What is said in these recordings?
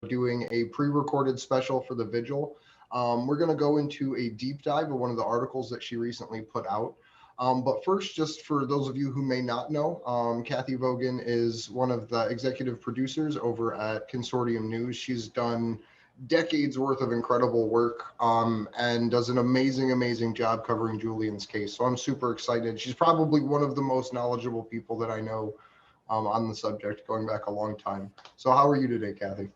doing a pre-recorded special for the Vigil. We're going to go into a deep dive of one of the articles that she recently put out. But first, just for those of you who may not know, Cathy Vogan is one of the executive producers over at Consortium News. She's done decades worth of incredible work and does an amazing job covering Julian's case. So I'm super excited. She's probably one of the most knowledgeable people that I know on the subject, going back a long time. So how are you today, Cathy?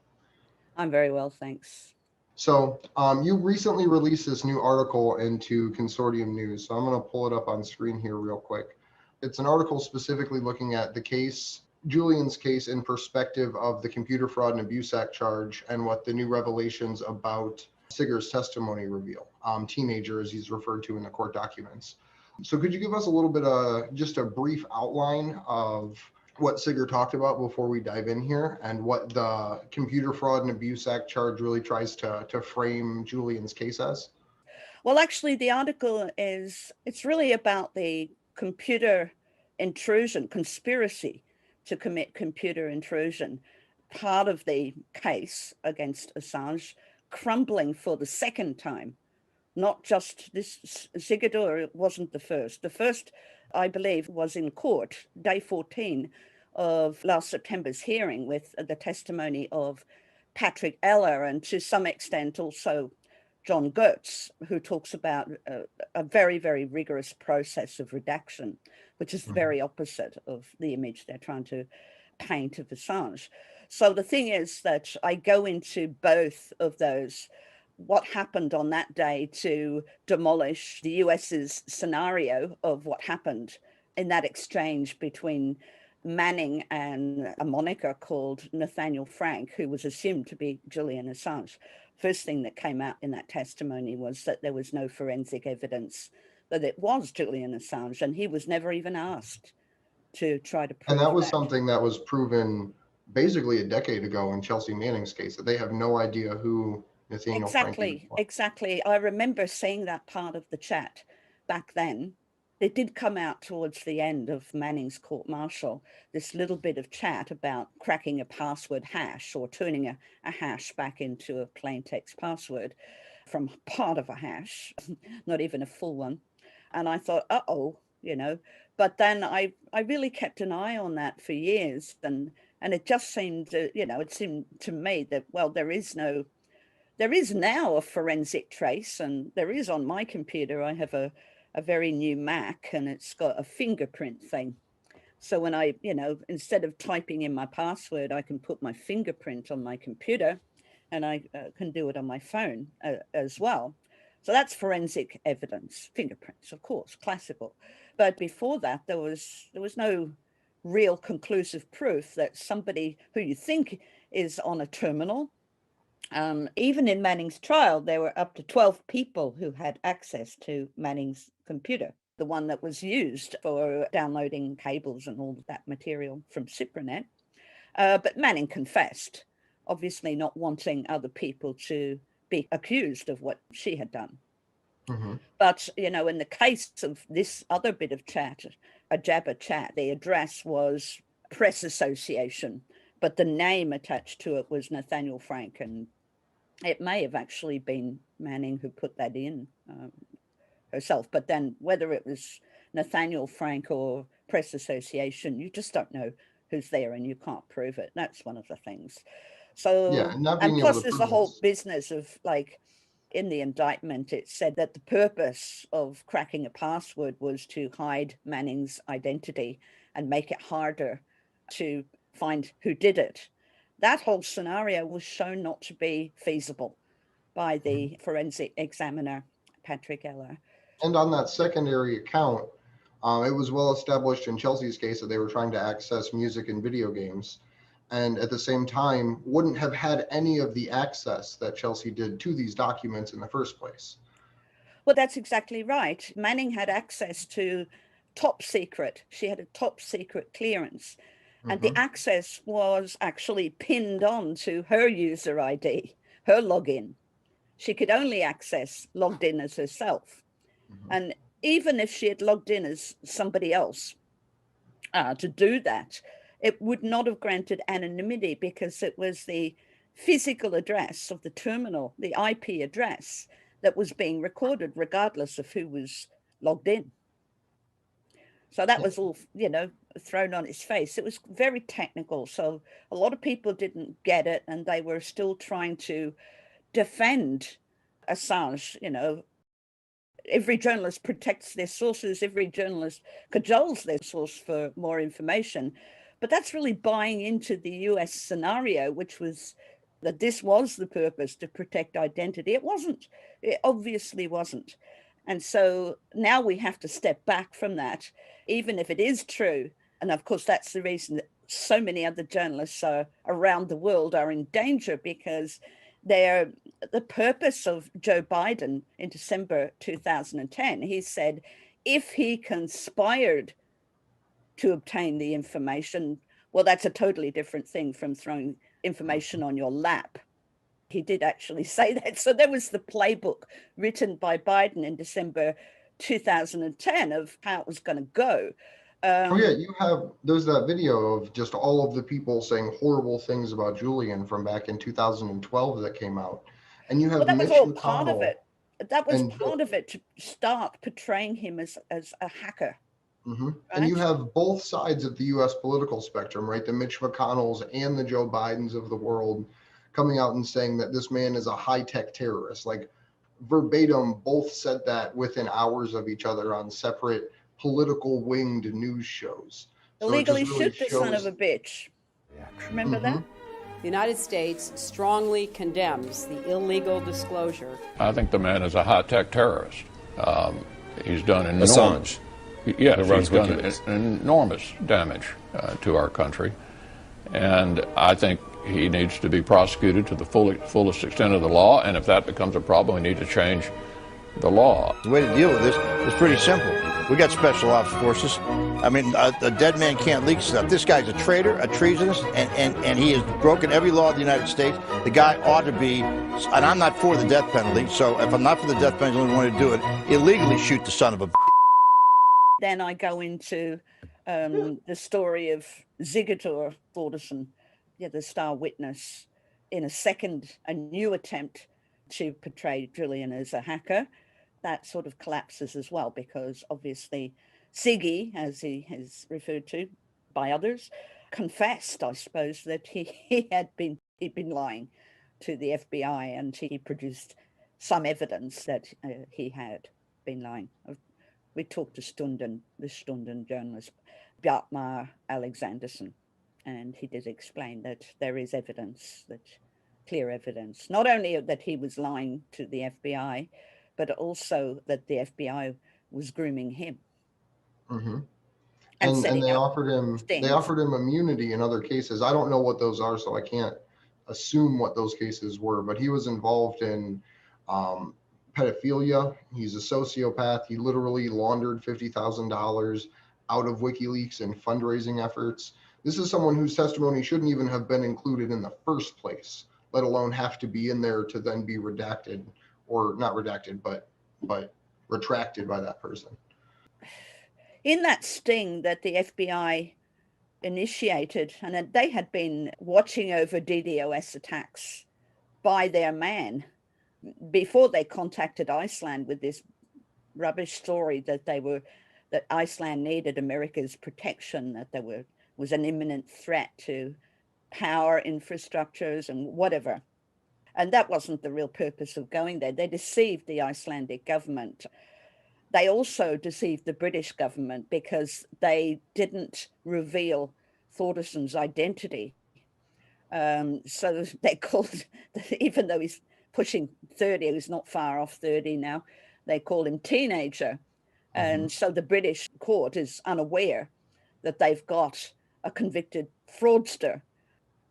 I'm very well, thanks. So you recently released this new article into Consortium News. So I'm going to pull it up on screen here real quick. It's an article specifically looking at the case, Julian's case, in perspective of the Computer Fraud and Abuse Act charge and what the new revelations about Sigger's testimony reveal. Teenager, as he's referred to in the court documents. So could you give us a little bit of just a brief outline of what Sigger talked about before we dive in here, and what the Computer Fraud and Abuse Act charge really tries to frame Julian's case as? Well, actually, the article it's really about the computer intrusion, conspiracy to commit computer intrusion, part of the case against Assange crumbling for the second time. Not just this, Sigurdur wasn't the first. The first, I believe, was in court, day 14 of last September's hearing, with the testimony of Patrick Eller and to some extent also John Gertz, who talks about a very rigorous process of redaction, which is the very opposite of the image they're trying to paint of Assange. So the thing is that I go into both of those, what happened on that day to demolish the US's scenario of what happened in that exchange between Manning and a moniker called Nathaniel Frank, who was assumed to be Julian Assange. First thing that came out in that testimony was that there was no forensic evidence that it was Julian Assange, and he was never even asked to try to And prove that was that. something that was proven basically a decade ago in Chelsea Manning's case, that they have no idea who Nathaniel Frank even was. Exactly. I remember seeing that part of the chat back then. It did come out towards the end of Manning's court martial, this little bit of chat about cracking a password hash or turning a hash back into a plain text password from part of a hash, not even a full one. And I thought, but then I really kept an eye on that for years. And it just seemed, it seemed to me that, well, there is now a forensic trace, and there is on my computer. I have a very new Mac, and it's got a fingerprint thing. So when I, instead of typing in my password, I can put my fingerprint on my computer, and I can do it on my phone as well. So that's forensic evidence, fingerprints, of course, classical. But before that, there was no real conclusive proof that somebody who you think is on a terminal. Even in Manning's trial, there were up to 12 people who had access to Manning's computer, the one that was used for downloading cables and all that material from Cypranet. But Manning confessed, obviously not wanting other people to be accused of what she had done. Mm-hmm. But, in the case of this other bit of chat, a Jabber chat, the address was Press Association, but the name attached to it was Nathaniel Frank, and it may have actually been Manning who put that in herself. But then whether it was Nathaniel Frank or Press Association, you just don't know who's there, and you can't prove it. That's one of the things. Yeah, So, and not and being able plus to there's the prove whole this. business of in the indictment, it said that the purpose of cracking a password was to hide Manning's identity and make it harder to find who did it. That whole scenario was shown not to be feasible by the forensic examiner, Patrick Eller. And on that secondary account, it was well established in Chelsea's case that they were trying to access music and video games, and at the same time wouldn't have had any of the access that Chelsea did to these documents in the first place. Well, that's exactly right. Manning had access to top secret. She had a top secret clearance. And the Mm-hmm. access was actually pinned on to her user ID, her login. She could only access logged in as herself. Mm-hmm. And even if she had logged in as somebody else to do that, it would not have granted anonymity because it was the physical address of the terminal, the IP address that was being recorded, regardless of who was logged in. So that was all, thrown on its face. It was very technical. So a lot of people didn't get it, and they were still trying to defend Assange. Every journalist protects their sources. Every journalist cajoles their source for more information. But that's really buying into the US scenario, which was that this was the purpose, to protect identity. It wasn't. It obviously wasn't. And so now we have to step back from that, even if it is true. And of course, that's the reason that so many other journalists around the world are in danger, because the purpose of Joe Biden in December 2010, he said, if he conspired to obtain the information, well, that's a totally different thing from throwing information on your lap. He did actually say that. So there was the playbook written by Biden in December 2010 of how it was going to go. There's that video of just all of the people saying horrible things about Julian from back in 2012 that came out. And you have that was Mitch all McConnell. Part of it. That was part of it, to start portraying him as a hacker. Mm-hmm. Right? And you have both sides of the U.S. political spectrum, right? The Mitch McConnells and the Joe Bidens of the world coming out and saying that this man is a high-tech terrorist. Like verbatim, both said that within hours of each other on separate political winged news shows. Illegally shoot the son of a bitch. Remember that? The United States strongly condemns the illegal disclosure. I think the man is a high-tech terrorist. He's done enormous... Assange. Yes, he's done enormous damage to our country. And I think he needs to be prosecuted to the fullest extent of the law. And if that becomes a problem, we need to change the law. The way to deal with this is pretty simple. We got special ops forces. I mean, a dead man can't leak stuff. This guy's a traitor, a treasonous, and he has broken every law of the United States. The guy ought to be, and I'm not for the death penalty, so if I'm not for the death penalty, I don't want to do it, illegally shoot the son of a... Then I go into the story of Zigator Thordarson, the star witness, in a new attempt to portray Julian as a hacker. That sort of collapses as well, because obviously Ziggy, as he is referred to by others, confessed, I suppose, that he'd been lying to the FBI, and he produced some evidence that he had been lying. We talked to the Stunden journalist, Bjartmar Alexanderson, and he did explain that there is clear evidence, not only that he was lying to the FBI, but also that the FBI was grooming him. Mm-hmm. And they offered him immunity in other cases. I don't know what those are, so I can't assume what those cases were, but he was involved in pedophilia. He's a sociopath. He literally laundered $50,000 out of WikiLeaks in fundraising efforts. This is someone whose testimony shouldn't even have been included in the first place, let alone have to be in there to then be redacted, or not redacted, but retracted by that person. In that sting that the FBI initiated, and they had been watching over DDoS attacks by their man before they contacted Iceland with this rubbish story that Iceland needed America's protection, that there was an imminent threat to power infrastructures and whatever. And that wasn't the real purpose of going there. They deceived the Icelandic government. They also deceived the British government because they didn't reveal Thordarson's identity. So they called, even though he's pushing 30, he's not far off 30 now, they called him teenager. And so the British court is unaware that they've got a convicted fraudster.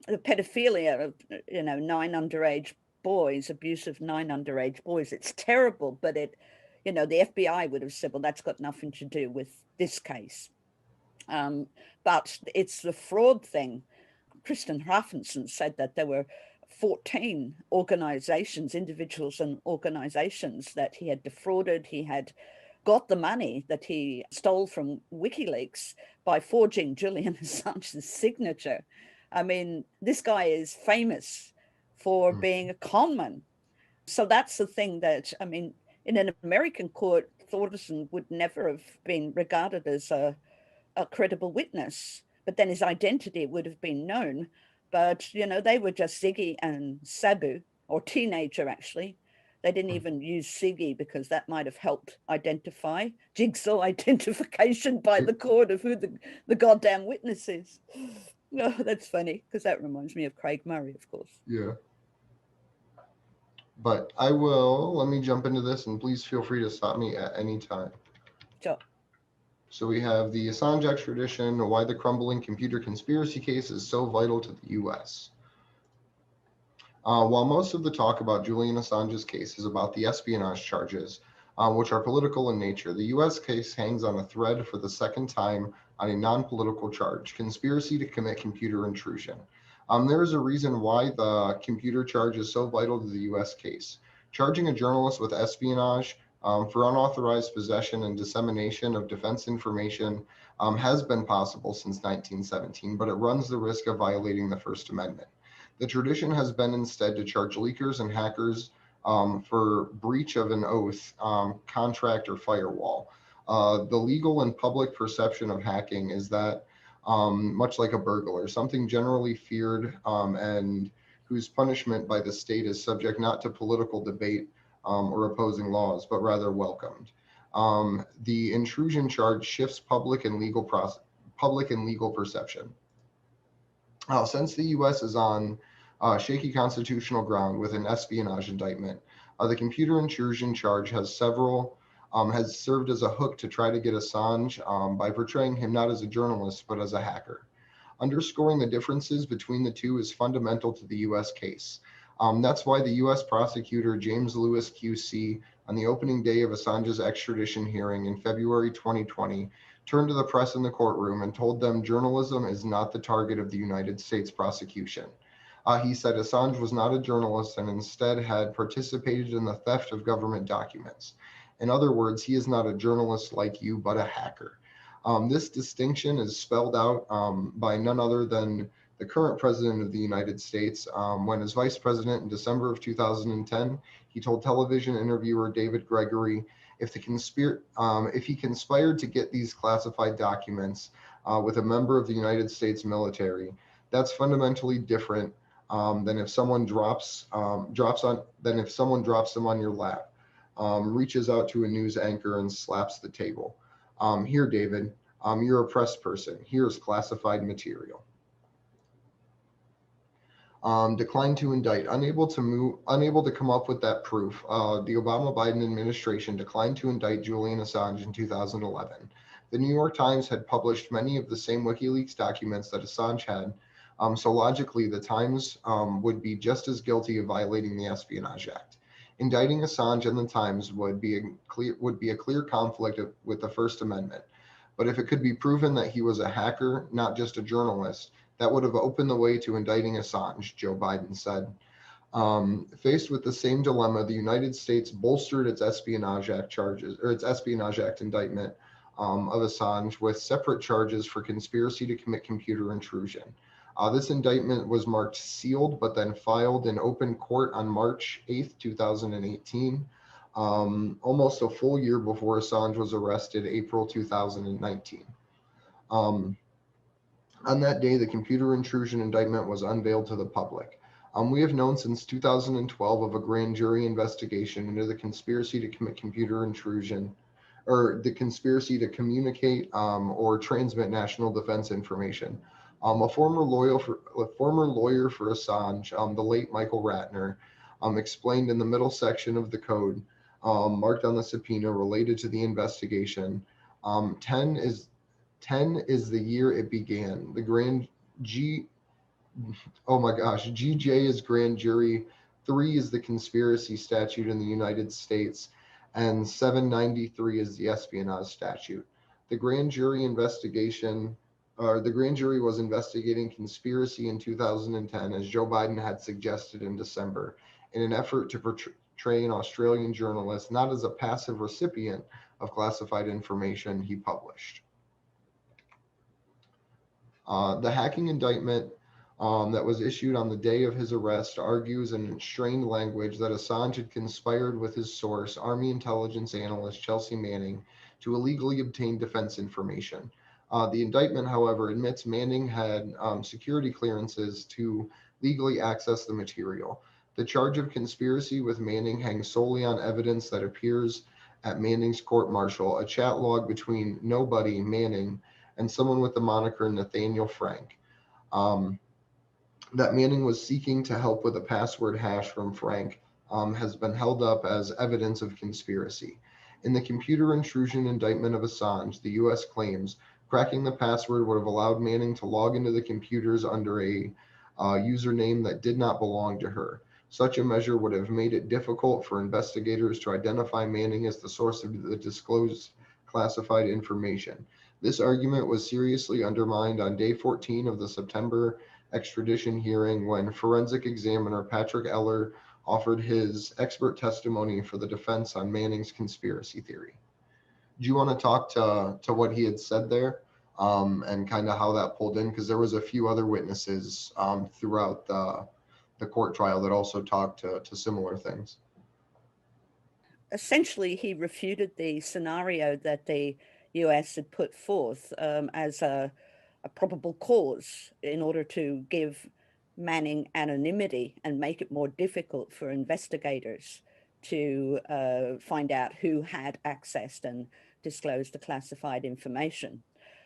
The pedophilia of 9 underage boys, abuse of 9 underage boys, it's terrible, but the FBI would have said, well, that's got nothing to do with this case. But it's the fraud thing. Kristen Hrafnsson said that there were 14 organizations, individuals and organizations that he had defrauded. He had got the money that he stole from WikiLeaks by forging Julian Assange's signature. I mean, this guy is famous for being a conman. So that's the thing that, I mean, in an American court, Thordarson would never have been regarded as a credible witness, but then his identity would have been known. But, you know, they were just Ziggy and Sabu, or teenager actually. They didn't even use Ziggy because that might have helped identify, jigsaw identification by the court of who the goddamn witness is. No, that's funny, because that reminds me of Craig Murray, of course. Yeah. But let me jump into this, and please feel free to stop me at any time. Sure. So we have the Assange extradition, why the crumbling computer conspiracy case is so vital to the U.S. While most of the talk about Julian Assange's case is about the espionage charges, which are political in nature, the U.S. case hangs on a thread for the second time on a non-political charge, conspiracy to commit computer intrusion. There is a reason why the computer charge is so vital to the U.S. case. Charging a journalist with espionage for unauthorized possession and dissemination of defense information has been possible since 1917, but it runs the risk of violating the First Amendment. The tradition has been instead to charge leakers and hackers for breach of an oath, contract, or firewall. The legal and public perception of hacking is that much like a burglar, something generally feared and whose punishment by the state is subject not to political debate or opposing laws, but rather welcomed. The intrusion charge shifts public and legal perception. Since the U.S. is on shaky constitutional ground with an espionage indictment, the computer intrusion charge has served as a hook to try to get Assange by portraying him not as a journalist, but as a hacker. Underscoring the differences between the two is fundamental to the U.S. case. That's why the U.S. prosecutor James Lewis QC, on the opening day of Assange's extradition hearing in February 2020, turned to the press in the courtroom and told them journalism is not the target of the United States prosecution. He said Assange was not a journalist and instead had participated in the theft of government documents. In other words, he is not a journalist like you, but a hacker. This distinction is spelled out by none other than the current president of the United States. When as vice president in December of 2010, he told television interviewer David Gregory, if he conspired to get these classified documents with a member of the United States military, that's fundamentally different than if someone drops them on your lap, reaches out to a news anchor and slaps the table. Here, David, you're a press person. Here's classified material. Declined to indict, unable to come up with that proof. The Obama-Biden administration declined to indict Julian Assange in 2011. The New York Times had published many of the same WikiLeaks documents that Assange had, so logically the Times would be just as guilty of violating the Espionage Act. Indicting Assange and the Times would be a clear conflict with the First Amendment. But if it could be proven that he was a hacker, not just a journalist, that would have opened the way to indicting Assange, Joe Biden said. Faced with the same dilemma, the United States bolstered its Espionage Act indictment of Assange with separate charges for conspiracy to commit computer intrusion. This indictment was marked sealed, but then filed in open court on March 8th, 2018, almost a full year before Assange was arrested, April 2019. On that day, the computer intrusion indictment was unveiled to the public. We have known since 2012 of a grand jury investigation into the conspiracy to commit computer intrusion, or the conspiracy to communicate or transmit national defense information. A former lawyer for Assange, the late Michael Ratner, explained in the middle section of the code marked on the subpoena related to the investigation. 10 is the year it began. The GJ is grand jury. 3 is the conspiracy statute in the United States, and 793 is the espionage statute. The grand jury was investigating conspiracy in 2010, as Joe Biden had suggested in December, in an effort to portray an Australian journalist not as a passive recipient of classified information he published. The hacking indictment that was issued on the day of his arrest argues in strained language that Assange had conspired with his source, Army intelligence analyst Chelsea Manning, to illegally obtain defense information. The indictment, however, admits Manning had security clearances to legally access the material. The charge of conspiracy with Manning hangs solely on evidence that appears at Manning's court-martial, a chat log between nobody, Manning, and someone with the moniker Nathaniel Frank. That Manning was seeking to help with a password hash from Frank has been held up as evidence of conspiracy. In the computer intrusion indictment of Assange, the U.S. claims cracking the password would have allowed Manning to log into the computers under a username that did not belong to her. Such a measure would have made it difficult for investigators to identify Manning as the source of the disclosed classified information. This argument was seriously undermined on day 14 of the September extradition hearing when forensic examiner Patrick Eller offered his expert testimony for the defense on Manning's conspiracy theory. Do you want to talk to what he had said there and kind of how that pulled in? Because there was a few other witnesses throughout the court trial that also talked to similar things. Essentially, he refuted the scenario that the US had put forth as a probable cause in order to give Manning anonymity and make it more difficult for investigators to find out who had accessed and disclosed the classified information.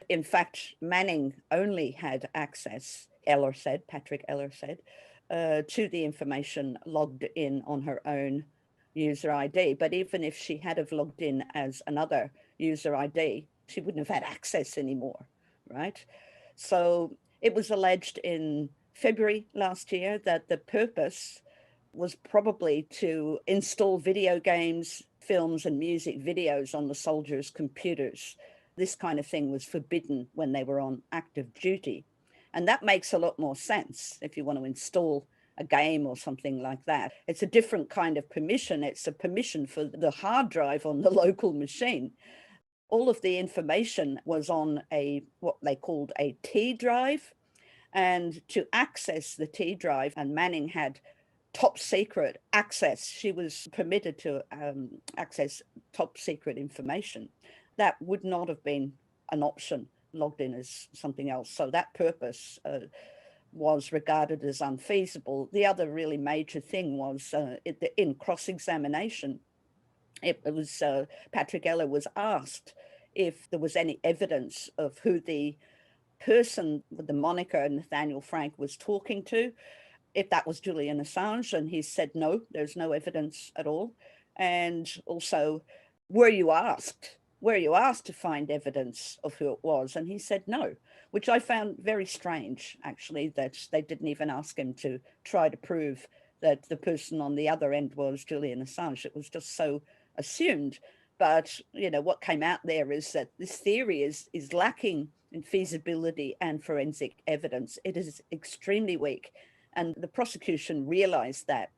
In fact, Manning only had access, Patrick Eller said, to the information logged in on her own user ID. But even if she had have logged in as another user ID, she wouldn't have had access anymore, right? So it was alleged in February last year that the purpose was probably to install video games, films, and music videos on the soldiers' computers. This kind of thing was forbidden when they were on active duty. And that makes a lot more sense if you want to install a game or something like that. It's a different kind of permission. It's a permission for the hard drive on the local machine. All of the information was on what they called a T drive. And to access the T drive, and Manning had top secret access. She was permitted to access top secret information. That would not have been an option logged in as something else. So that purpose was regarded as unfeasible. The other really major thing was in cross-examination, it was Patrick Eller was asked if there was any evidence of who the person with the moniker Nathaniel Frank was talking to, if that was Julian Assange, and he said no, there's no evidence at all. And also, were you asked to find evidence of who it was? And he said no, which I found very strange, actually, that they didn't even ask him to try to prove that the person on the other end was Julian Assange. It was just so assumed. But, you know, what came out there is that this theory is lacking in feasibility and forensic evidence. It is extremely weak. And the prosecution realized that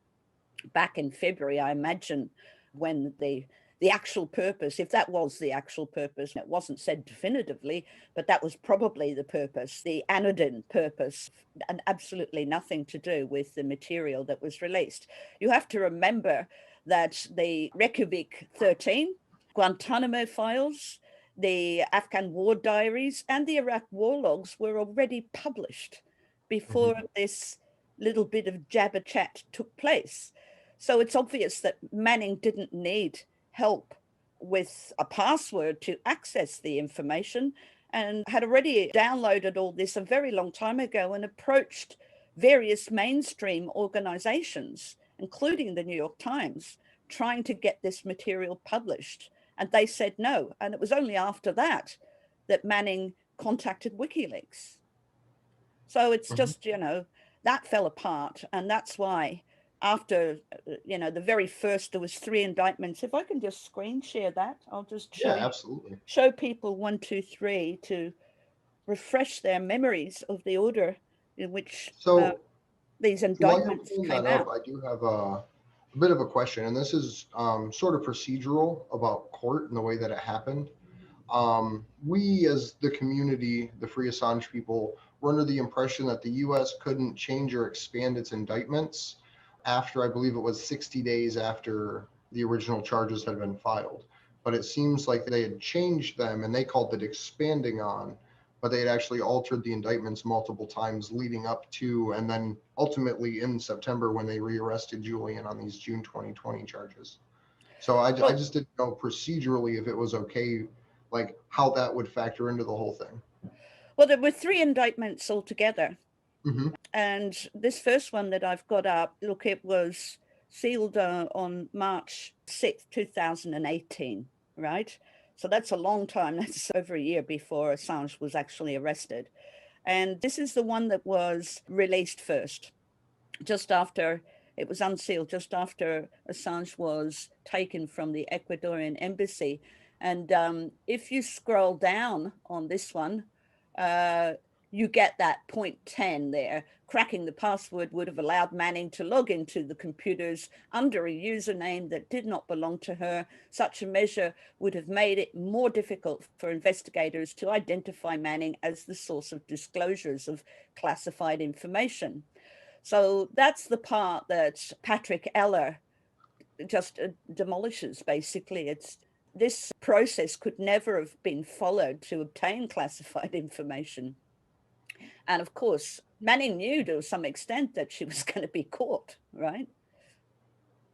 back in February, I imagine, when the actual purpose, if that was the actual purpose, it wasn't said definitively, but that was probably the purpose, the anodyne purpose, and absolutely nothing to do with the material that was released. You have to remember that the Reykjavik 13, Guantanamo files, the Afghan war diaries, and the Iraq war logs were already published before this little bit of jabber chat took place. So it's obvious that Manning didn't need help with a password to access the information and had already downloaded all this a very long time ago and approached various mainstream organizations, including the New York Times, trying to get this material published. And they said no. And it was only after that that Manning contacted WikiLeaks. So it's just, you know, that fell apart. And that's why after, you know, the very first, there was 3 indictments. If I can just screen share that, I'll just show people 1, 2, 3 to refresh their memories of the order in which these indictments came out. I do have a bit of a question, and this is sort of procedural about court and the way that it happened. We as the community, the Free Assange people, were under the impression that the U.S. couldn't change or expand its indictments after, I believe it was 60 days after the original charges had been filed. But it seems like they had changed them, and they called it expanding on, but they had actually altered the indictments multiple times leading up to, and then ultimately in September when they rearrested Julian on these June 2020 charges. So I just didn't know procedurally if it was okay, like how that would factor into the whole thing. Well, there were 3 indictments altogether. Mm-hmm. And this first one that I've got up, look, it was sealed on March 6th, 2018, right? So that's a long time. That's over a year before Assange was actually arrested. And this is the one that was released first, just after it was unsealed, just after Assange was taken from the Ecuadorian embassy. And if you scroll down on this one, you get that point 10 there. Cracking the password would have allowed Manning to log into the computers under a username that did not belong to her. Such a measure would have made it more difficult for investigators to identify Manning as the source of disclosures of classified information. So that's the part that Patrick Eller just demolishes, basically. This process could never have been followed to obtain classified information. And of course, Manning knew to some extent that she was going to be caught, right?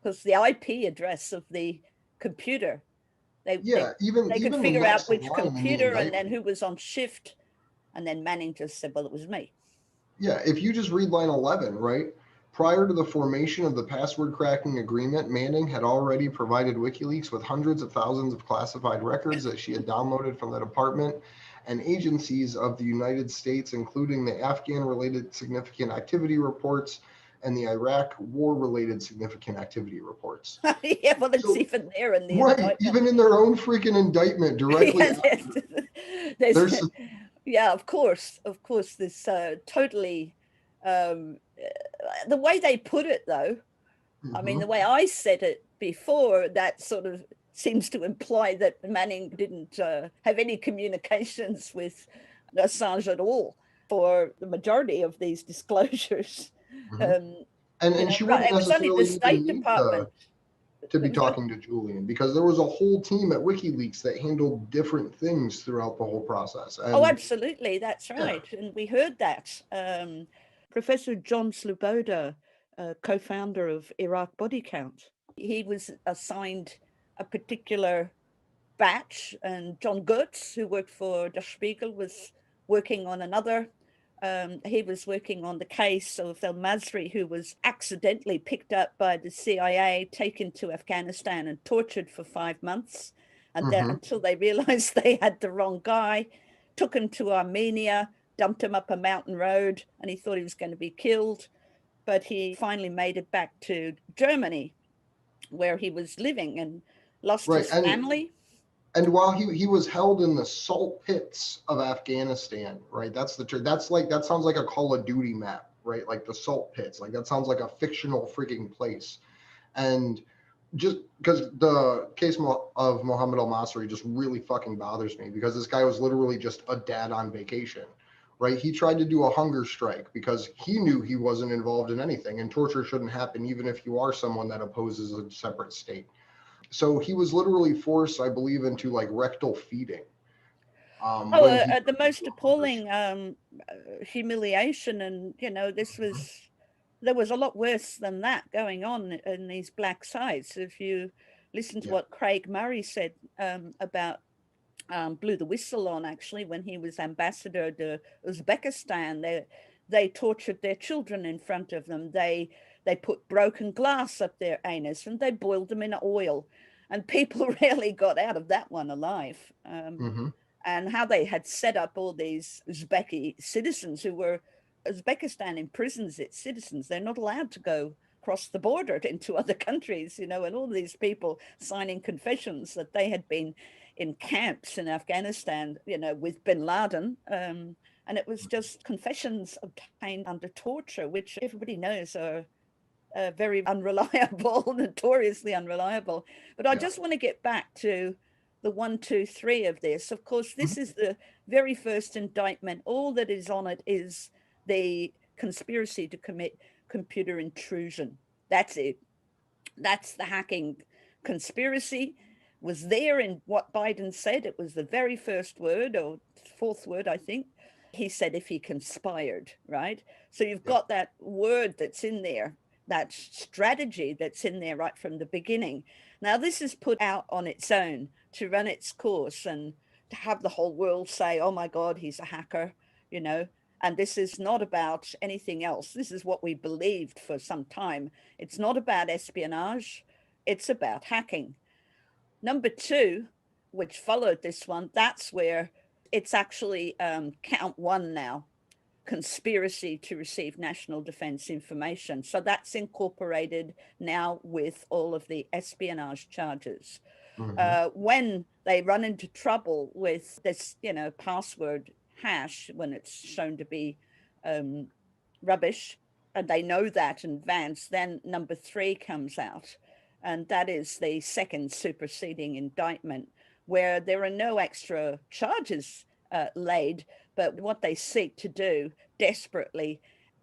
Because the IP address of the computer, they could figure out which computer and then who was on shift. And then Manning just said, well, it was me. Yeah, if you just read line 11, right? Prior to the formation of the password cracking agreement, Manning had already provided WikiLeaks with hundreds of thousands of classified records that she had downloaded from the department and agencies of the United States, including the Afghan-related significant activity reports and the Iraq war-related significant activity reports. Yeah, well, it's even there in the right, indictment. even in their own freaking indictment directly after. Yeah, of course, this totally, the way they put it, though, I mean, the way I said it before, that sort of seems to imply that Manning didn't have any communications with Assange at all for the majority of these disclosures. And she wouldn't it was only the State Department to be talking to Julian, because there was a whole team at WikiLeaks that handled different things throughout the whole process. Oh, absolutely, that's right. Yeah. And we heard that. Professor John Sloboda, co-founder of Iraq Body Count, he was assigned a particular batch, and John Gertz, who worked for Der Spiegel, was working on another. He was working on the case of al-Masri, who was accidentally picked up by the CIA, taken to Afghanistan and tortured for 5 months. And then until they realized they had the wrong guy, took him to Armenia, dumped him up a mountain road, and he thought he was going to be killed. But he finally made it back to Germany, where he was living, and lost his family. And while he was held in the salt pits of Afghanistan, right? That sounds like a Call of Duty map, right? Like the salt pits, like that sounds like a fictional freaking place. And just because the case of Mohammed al-Masri just really fucking bothers me, because this guy was literally just a dad on vacation, right? He tried to do a hunger strike because he knew he wasn't involved in anything, and torture shouldn't happen even if you are someone that opposes a separate state. So he was literally forced, I believe, into like rectal feeding. The most appalling humiliation, and there was a lot worse than that going on in these black sites. If you listen to what Craig Murray said about blew the whistle on, actually, when he was ambassador to Uzbekistan, they tortured their children in front of them. They put broken glass up their anus and they boiled them in oil, and people rarely got out of that one alive. And how they had set up all these Uzbeki citizens who were, Uzbekistan imprisons its citizens. They're not allowed to go across the border into other countries, and all these people signing confessions that they had been in camps in Afghanistan, with bin Laden. And it was just confessions obtained under torture, which everybody knows are very unreliable, notoriously unreliable. But I just want to get back to the 1, 2, 3 of this. Of course, this is the very first indictment. All that is on it is the conspiracy to commit computer intrusion. That's it. That's the hacking conspiracy. Was there in what Biden said. It was the very first word, or fourth word, I think. He said if he conspired, right? So you've got that word that's in there, that strategy that's in there right from the beginning. Now, this is put out on its own to run its course and to have the whole world say, oh my God, he's a hacker, you know. And this is not about anything else. This is what we believed for some time. It's not about espionage. It's about hacking. Number 2, which followed this one, that's where it's actually count 1 now, conspiracy to receive national defense information. So that's incorporated now with all of the espionage charges. When they run into trouble with this, you know, password hash, when it's shown to be rubbish, and they know that in advance, then number 3 comes out. And that is the second superseding indictment, where there are no extra charges laid, but what they seek to do desperately,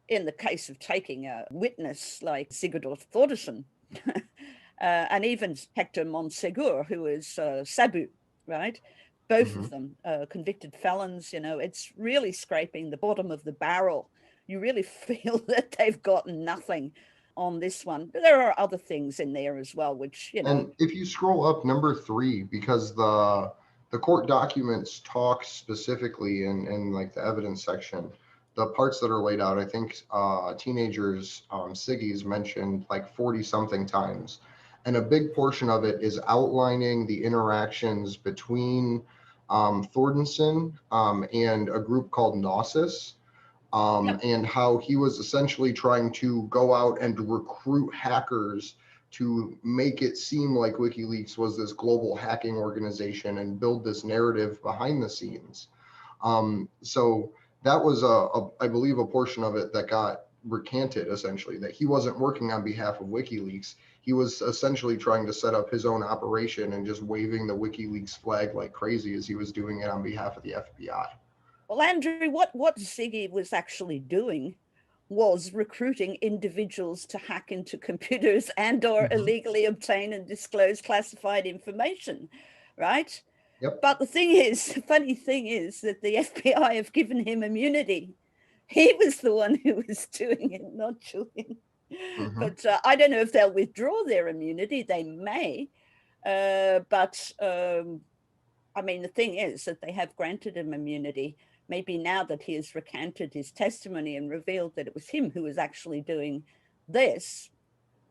in the case of taking a witness like Sigurdur Thordarson, and even Hector Monsegur, who is Sabu, right? Both of them convicted felons, you know, it's really scraping the bottom of the barrel. You really feel that they've gotten nothing on this one. But there are other things in there as well, which, you know. And if you scroll up number 3, because the court documents talk specifically in like the evidence section, the parts that are laid out, I think teenagers, Siggy's mentioned like 40 something times. And a big portion of it is outlining the interactions between Thordarson and a group called Gnosis. And how he was essentially trying to go out and recruit hackers to make it seem like WikiLeaks was this global hacking organization and build this narrative behind the scenes. So that was, I believe, a portion of it that got recanted, essentially, that he wasn't working on behalf of WikiLeaks. He was essentially trying to set up his own operation and just waving the WikiLeaks flag like crazy as he was doing it on behalf of the FBI. Well, Andrew, what Ziggy was actually doing was recruiting individuals to hack into computers and or illegally obtain and disclose classified information, right? Yep. But the funny thing is that the FBI have given him immunity. He was the one who was doing it, not Julian. But I don't know if they'll withdraw their immunity. They may. But I mean, the thing is that they have granted him immunity. Maybe now that he has recanted his testimony and revealed that it was him who was actually doing this,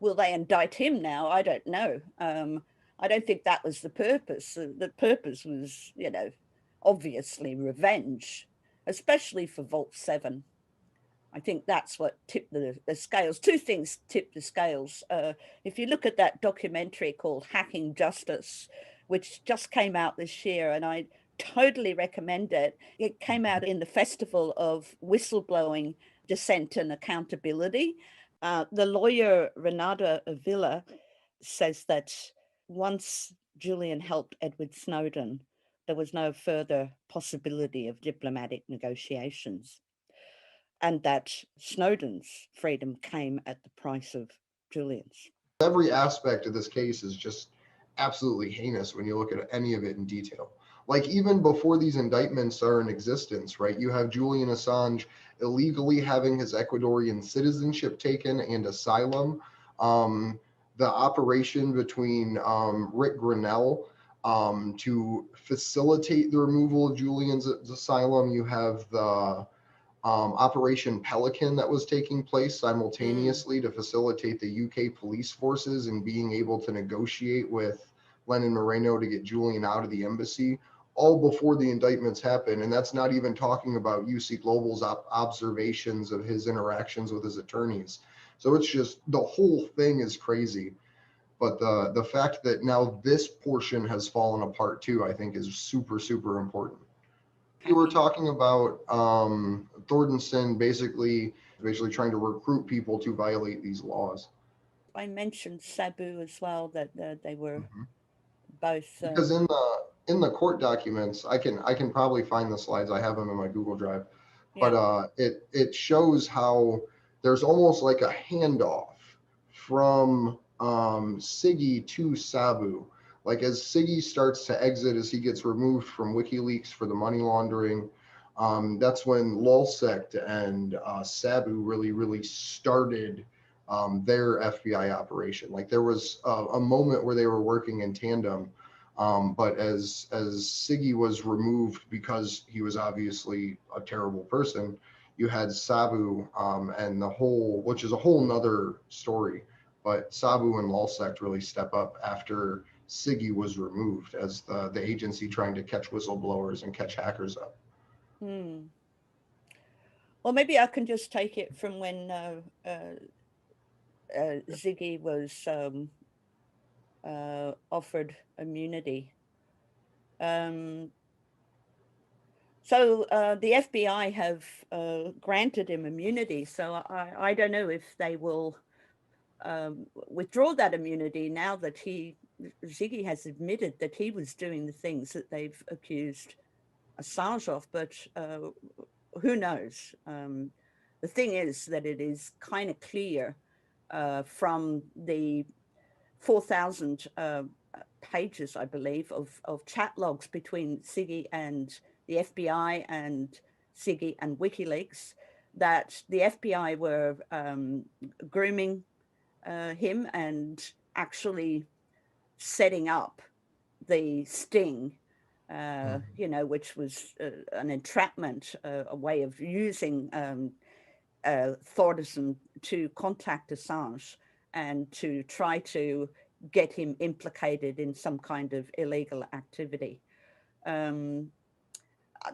will they indict him now? I don't know. I don't think that was the purpose. The purpose was, you know, obviously revenge, especially for Vault 7. I think that's what tipped the scales. 2 things tipped the scales. If you look at that documentary called Hacking Justice, which just came out this year, and I totally recommend it. It came out in the Festival of Whistleblowing, Dissent and Accountability. The lawyer Renata Avila says that once Julian helped Edward Snowden, there was no further possibility of diplomatic negotiations, and that Snowden's freedom came at the price of Julian's. Every aspect of this case is just absolutely heinous when you look at any of it in detail. Like, even before these indictments are in existence, right? You have Julian Assange illegally having his Ecuadorian citizenship taken and asylum. The operation between Rick Grinnell to facilitate the removal of Julian's asylum. You have the Operation Pelican that was taking place simultaneously to facilitate the UK police forces and being able to negotiate with Lenin Moreno to get Julian out of the embassy, all before the indictments happen. And that's not even talking about UC Global's observations of his interactions with his attorneys. So it's just, the whole thing is crazy. But the fact that now this portion has fallen apart too, I think is super, super important. You were talking about Thordarson basically trying to recruit people to violate these laws. I mentioned Sabu as well, that they were both. Because in in the court documents, I can probably find the slides. I have them in my Google Drive, Yeah. but it shows how there's almost like a handoff from Siggy to Sabu. Like as Siggy starts to exit, as he gets removed from WikiLeaks for the money laundering, that's when Lulsect and Sabu really started their FBI operation. Like there was a moment where they were working in tandem, but as Siggy was removed because he was obviously a terrible person, you had Sabu and the whole, which is a whole nother story. But Sabu and Lulsect really step up after Siggy was removed as the agency trying to catch whistleblowers and catch hackers up. Hmm. Well, maybe I can just take it from when Ziggy was offered immunity. So the FBI have granted him immunity. So I don't know if they will withdraw that immunity now that Ziggy has admitted that he was doing the things that they've accused Assange of, but who knows? The thing is that it is kind of clear from the 4,000 pages, I believe, of chat logs between Ziggy and the FBI and Ziggy and WikiLeaks that the FBI were grooming him and actually setting up the sting, which was an entrapment, a way of using Thordison to contact Assange and to try to get him implicated in some kind of illegal activity. The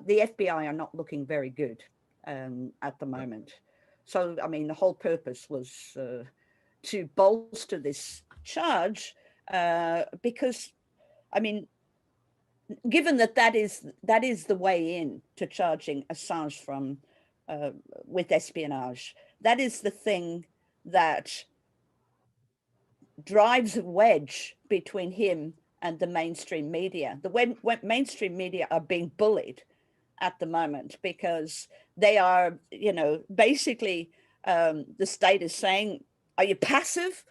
FBI are not looking very good at the moment. So, I mean, the whole purpose was to bolster this charge because, I mean, given that is the way in to charging Assange from with espionage, that is the thing that drives a wedge between him and the mainstream media. The mainstream media are being bullied at the moment because they are, basically the state is saying, are you passive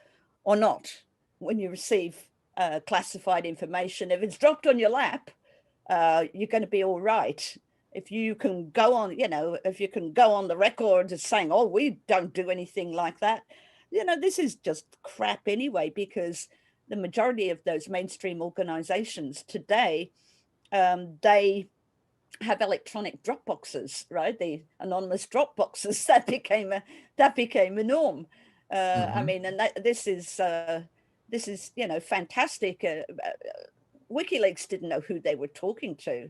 or not when you receive classified information? If it's dropped on your lap, you're going to be all right. If you can go on, if you can go on the record as saying, oh, we don't do anything like that, this is just crap anyway, because the majority of those mainstream organizations today, they have electronic drop boxes, right? The anonymous drop boxes that became a norm. I mean, and this is fantastic. WikiLeaks didn't know who they were talking to.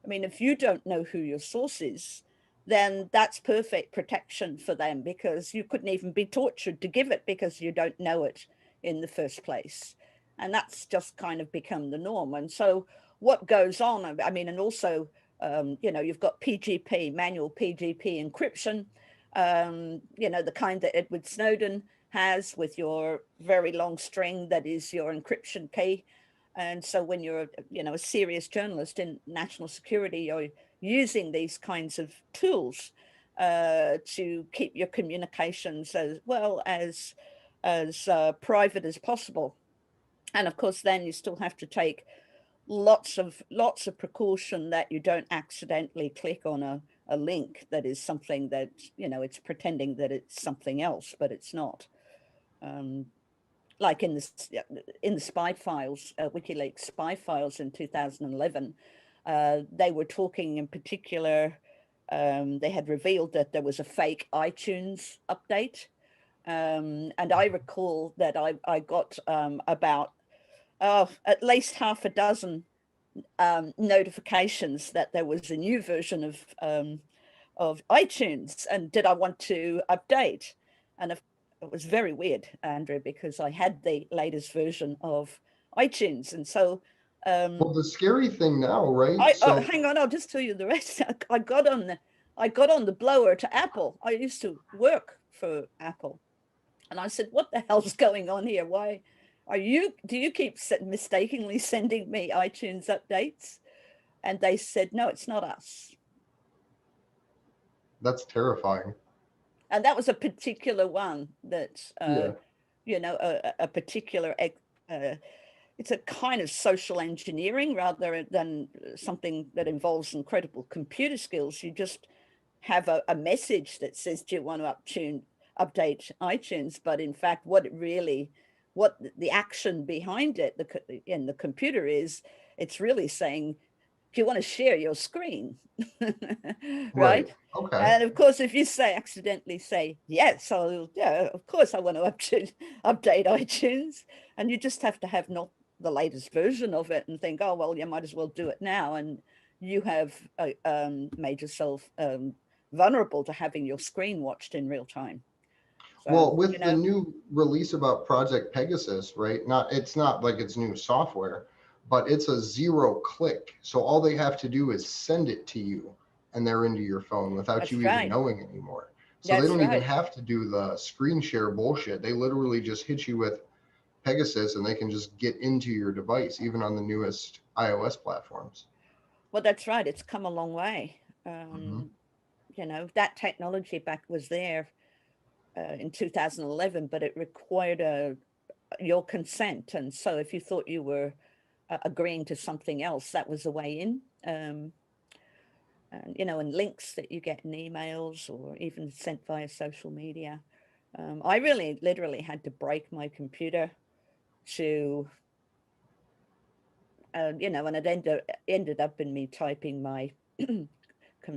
I mean, if you don't know who your source is, then that's perfect protection for them, because you couldn't even be tortured to give it because you don't know it in the first place. And that's just kind of become the norm. And so what goes on, I mean, and also, you've got PGP, manual PGP encryption, the kind that Edward Snowden has with your very long string that is your encryption key. And so when you're, a serious journalist in national security, you're using these kinds of tools to keep your communications as well as private as possible. And of course, then you still have to take lots of precaution that you don't accidentally click on a link that is something that, it's pretending that it's something else, but it's not. Like in the spy files, WikiLeaks spy files in 2011, they were talking in particular, they had revealed that there was a fake iTunes update. And I recall that I got about at least half a dozen notifications that there was a new version of iTunes, and did I want to update? And it was very weird, Andrew, because I had the latest version of iTunes, and so. Well, the scary thing now, right? Hang on, I'll just tell you the rest. I got on the blower to Apple. I used to work for Apple, and I said, "What the hell's going on here? Why do you keep mistakenly sending me iTunes updates? And they said, no, it's not us. That's terrifying. And that was a particular one that, Yeah. you know, a particular, it's a kind of social engineering rather than something that involves incredible computer skills. You just have a message that says, do you want to update iTunes? But in fact, what the action behind it in the computer is, it's really saying, do you want to share your screen? Right? Okay. And of course, if you accidentally say, yes, of course I want to update iTunes. And you just have to have not the latest version of it and think, oh, well, you might as well do it now. And you have made yourself vulnerable to having your screen watched in real time. So, well, with the new release about Project Pegasus, right? It's not like it's new software, but it's a 0 click. So all they have to do is send it to you and they're into your phone without you even knowing anymore. So they don't even have to do the screen share bullshit. They literally just hit you with Pegasus and they can just get into your device, even on the newest iOS platforms. Well, that's right. It's come a long way. You know, that technology back was there in 2011, but it required your consent. And so if you thought you were agreeing to something else, that was the way in. And, you know, and links that you get in emails or even sent via social media. I literally had to break my computer to, you know, and it ended up in me typing my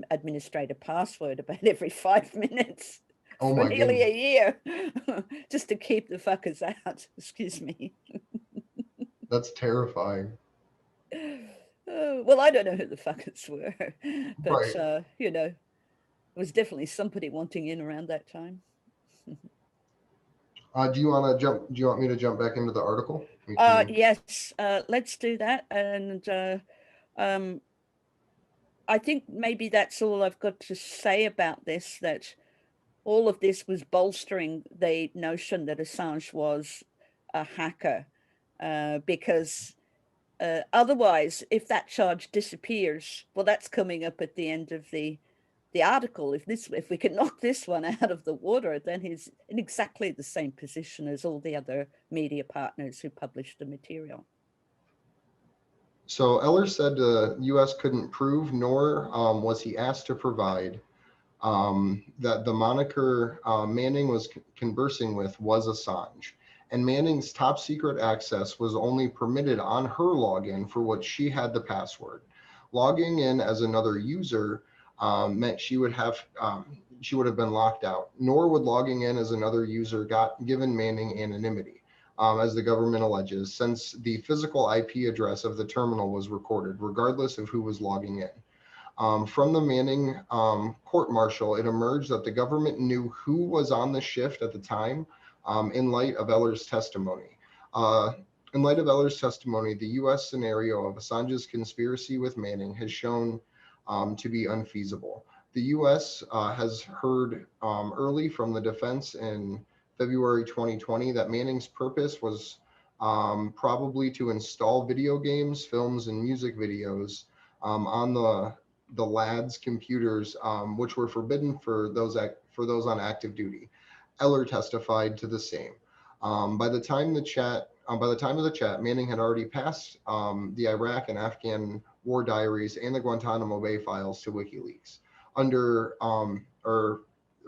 administrator password about every 5 minutes for nearly a year, just to keep the fuckers out. Excuse me. That's terrifying. Well, I don't know who the fuckers were, but you know, it was definitely somebody wanting in around that time. Do you want me to jump back into the article? Yes, let's do that. And I think maybe that's all I've got to say about this, that all of this was bolstering the notion that Assange was a hacker, because otherwise, if that charge disappears, well, that's coming up at the end of the article. If we can knock this one out of the water, then he's in exactly the same position as all the other media partners who published the material. So Eller said the U.S. couldn't prove, nor was he asked to provide, that the moniker Manning was conversing with was Assange. And Manning's top secret access was only permitted on her login for which she had the password. Logging in as another user meant she would have been locked out, nor would logging in as another user given Manning anonymity. As the government alleges, since the physical IP address of the terminal was recorded, regardless of who was logging in. From the Manning court-martial, it emerged that the government knew who was on the shift at the time in light of Eller's testimony. In light of Eller's testimony, the U.S. scenario of Assange's conspiracy with Manning has shown to be unfeasible. The U.S. has heard early from the defense in February 2020 that Manning's purpose was probably to install video games, films, and music videos on the lad's computers, which were forbidden for those on active duty. Eller testified to the same. By the time of the chat, Manning had already passed the Iraq and Afghan war diaries and the Guantanamo Bay files to WikiLeaks,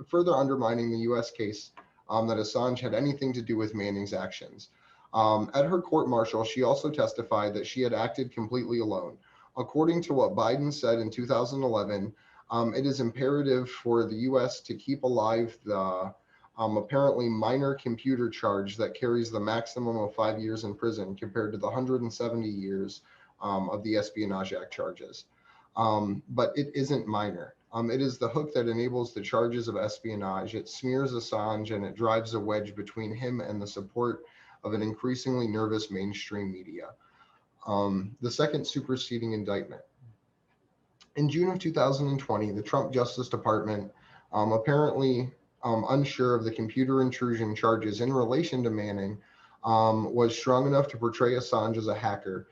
further undermining the U.S. case that Assange had anything to do with Manning's actions. At her court-martial, she also testified that she had acted completely alone. According to what Biden said in 2011, it is imperative for the U.S. to keep alive the apparently minor computer charge that carries the maximum of 5 years in prison compared to the 170 years of the Espionage Act charges. But it isn't minor. It is the hook that enables the charges of espionage. It smears Assange and it drives a wedge between him and the support of an increasingly nervous mainstream media. The second superseding indictment. In June of 2020, the Trump Justice Department, apparently unsure of the computer intrusion charges in relation to Manning, was strong enough to portray Assange as a hacker,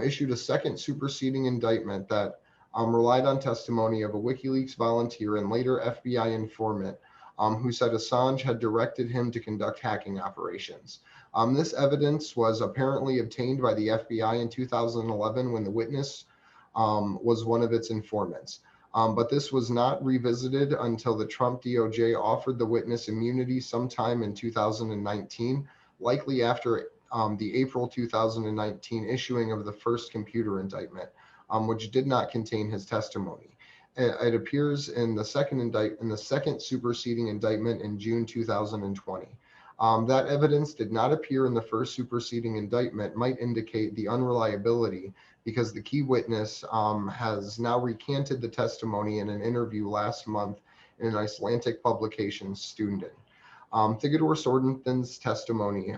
issued a second superseding indictment that relied on testimony of a WikiLeaks volunteer and later FBI informant who said Assange had directed him to conduct hacking operations. This evidence was apparently obtained by the FBI in 2011 when the witness was one of its informants. But this was not revisited until the Trump DOJ offered the witness immunity sometime in 2019, likely after the April 2019 issuing of the first computer indictment, which did not contain his testimony. It appears in the second superseding indictment in June 2020. That evidence did not appear in the first superseding indictment might indicate the unreliability because the key witness has now recanted the testimony in an interview last month in an Icelandic publication, Stunden. Theodore Sorensen's testimony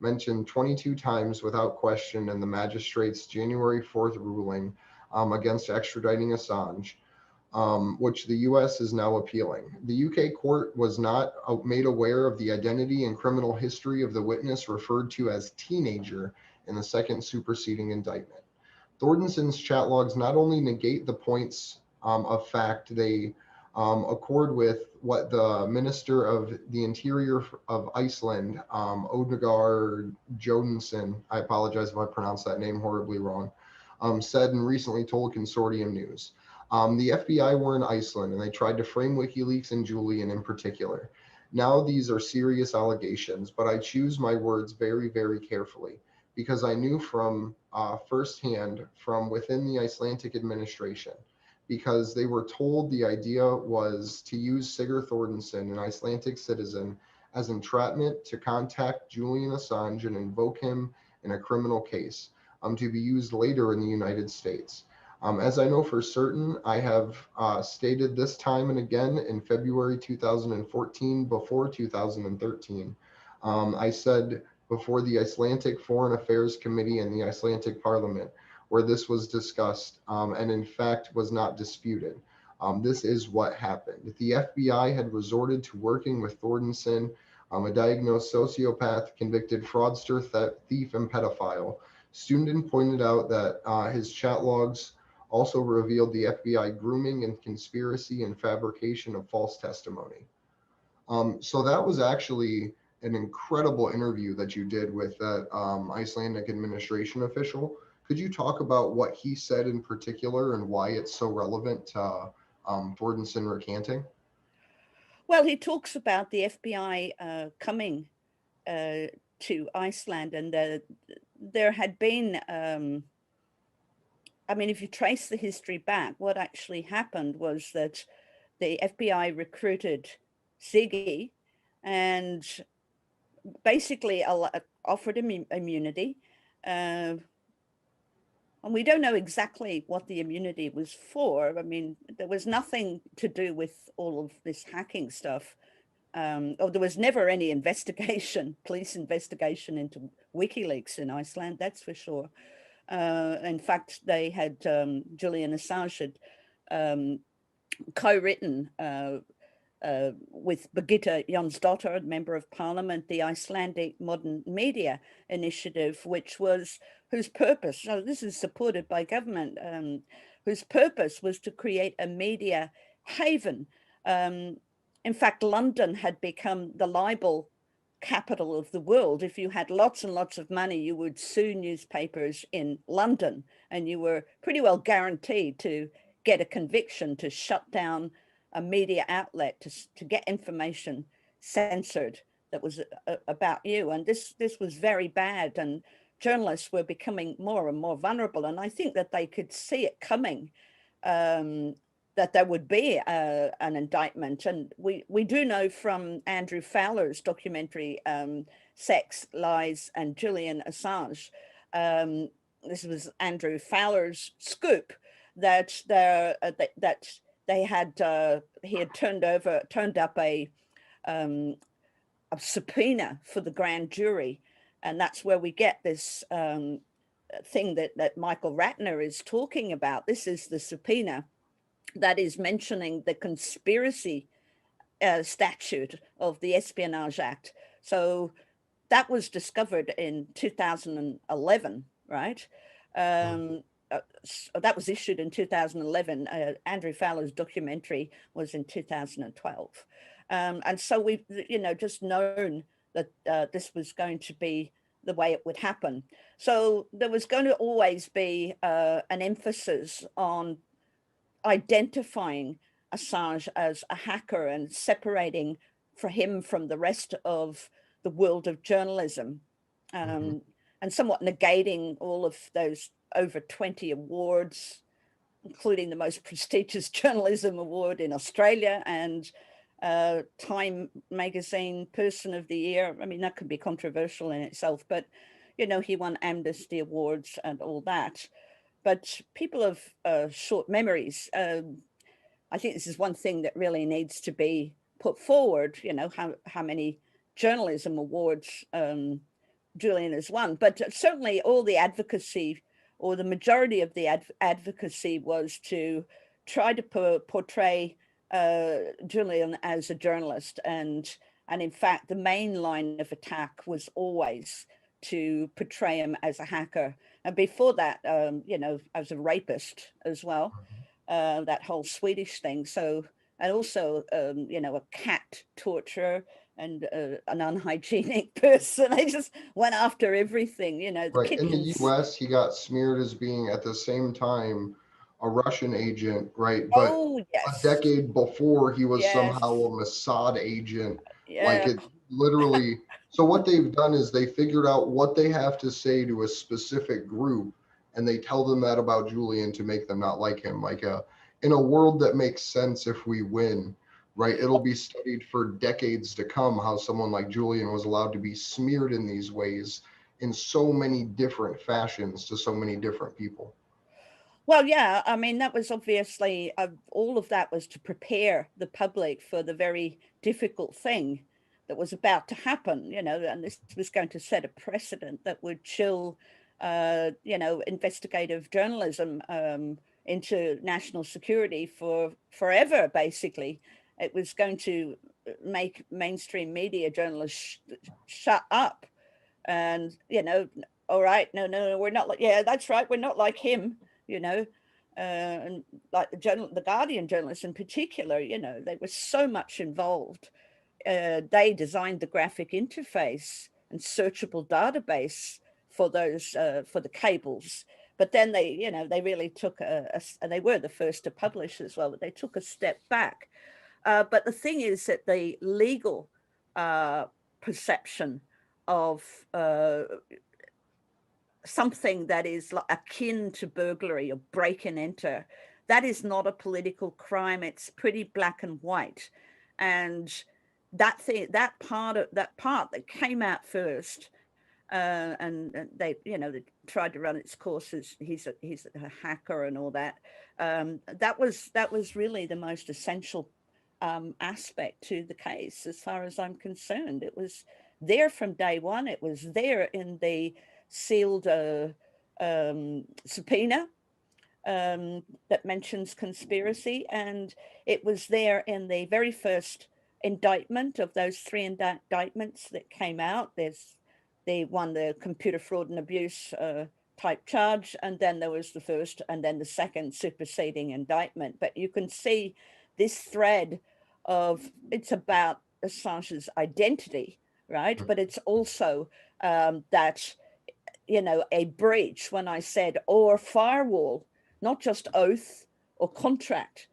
mentioned 22 times without question in the magistrate's January 4th ruling against extraditing Assange, which the US is now appealing. The UK court was not made aware of the identity and criminal history of the witness referred to as teenager in the second superseding indictment. Thordarson's chat logs not only negate the points of fact, they accord with what the Minister of the Interior of Iceland, Odegar Jodensen, I apologize if I pronounced that name horribly wrong, said and recently told Consortium News. The FBI were in Iceland and they tried to frame WikiLeaks and Julian in particular. Now these are serious allegations, but I choose my words very, very carefully because I knew from firsthand from within the Icelandic administration, because they were told the idea was to use Sigurd Thordarson, an Icelandic citizen, as entrapment to contact Julian Assange and invoke him in a criminal case to be used later in the United States. As I know for certain, I have stated this time and again in February 2014, before 2013, I said before the Icelandic Foreign Affairs Committee and the Icelandic Parliament, where this was discussed and in fact was not disputed. This is what happened. The FBI had resorted to working with Thordarson, a diagnosed sociopath, convicted fraudster, thief, and pedophile. Stunden pointed out that his chat logs also revealed the FBI grooming and conspiracy and fabrication of false testimony. So that was actually an incredible interview that you did with that Icelandic administration official. Could you talk about what he said in particular and why it's so relevant to Thordarson recanting? Well, he talks about the FBI coming to Iceland, and there had been, I mean, if you trace the history back, what actually happened was that the FBI recruited Ziggy and basically offered him immunity. And we don't know exactly what the immunity was for. I mean, there was nothing to do with all of this hacking stuff. Or there was never any investigation, police investigation into WikiLeaks in Iceland, that's for sure. In fact, they had, Julian Assange had co-written with Birgitta Jónsdóttir, member of parliament, the Icelandic Modern Media Initiative, whose purpose, so this is supported by government, whose purpose was to create a media haven. In fact, London had become the libel capital of the world. If you had lots and lots of money, you would sue newspapers in London, and you were pretty well guaranteed to get a conviction to shut down a media outlet, to get information censored that was about you. And this was very bad, and journalists were becoming more and more vulnerable. And I think that they could see it coming, that there would be an indictment. And we do know from Andrew Fowler's documentary, Sex, Lies, and Julian Assange, this was Andrew Fowler's scoop, that he had turned up a subpoena for the grand jury. And that's where we get this thing that Michael Ratner is talking about. This is the subpoena that is mentioning the conspiracy statute of the Espionage Act. So that was discovered in 2011, right? That was issued in 2011. Andrew Fowler's documentary was in 2012. And so we've, just known that this was going to be the way it would happen. So there was going to always be an emphasis on identifying Assange as a hacker and separating for him from the rest of the world of journalism, and somewhat negating all of those over 20 awards, including the most prestigious journalism award in Australia and Time magazine Person of the Year. I mean, that could be controversial in itself, but, he won Amnesty Awards and all that. But people have short memories. I think this is one thing that really needs to be put forward, how many journalism awards Julian has won. But certainly all the advocacy, or the majority of the advocacy, was to try to portray Julian as a journalist. And in fact, the main line of attack was always to portray him as a hacker. And before that, as a rapist as well, that whole Swedish thing. So, and also, a cat torturer and an unhygienic person. I just went after everything, the Right. In the kitchens. US, he got smeared as being at the same time a Russian agent, right? But Oh, a yes. decade before, he was Yes. somehow a Mossad agent. Like Yeah. it literally. So what they've done is they figured out what they have to say to a specific group, and they tell them that about Julian to make them not like him. Like in a world that makes sense if we win, right? It'll be studied for decades to come how someone like Julian was allowed to be smeared in these ways in so many different fashions to so many different people. Well, yeah, I mean, that was obviously, all of that was to prepare the public for the very difficult thing that was about to happen, and this was going to set a precedent that would chill, investigative journalism into national security for forever, basically. It was going to make mainstream media journalists shut up and, all right, no, we're not like, yeah, that's right, we're not like him. And like the Guardian journalists in particular, they were so much involved. They designed the graphic interface and searchable database for those for the cables. But then they really took they were the first to publish as well, but they took a step back. But the thing is that the legal perception of something that is akin to burglary or break and enter, that is not a political crime. It's pretty black and white. And that part that came out first, and they tried to run its courses. He's a hacker and all that. That was really the most essential aspect to the case, as far as I'm concerned. It was there from day one. It was there in the sealed subpoena that mentions conspiracy, and it was there in the very first indictment of those 3 indictments that came out. There's the computer fraud and abuse type charge, and then there was the first and then the second superseding indictment. But you can see this thread of, it's about Assange's identity, right? But it's also that a breach, when I said, or firewall, not just oath or contract.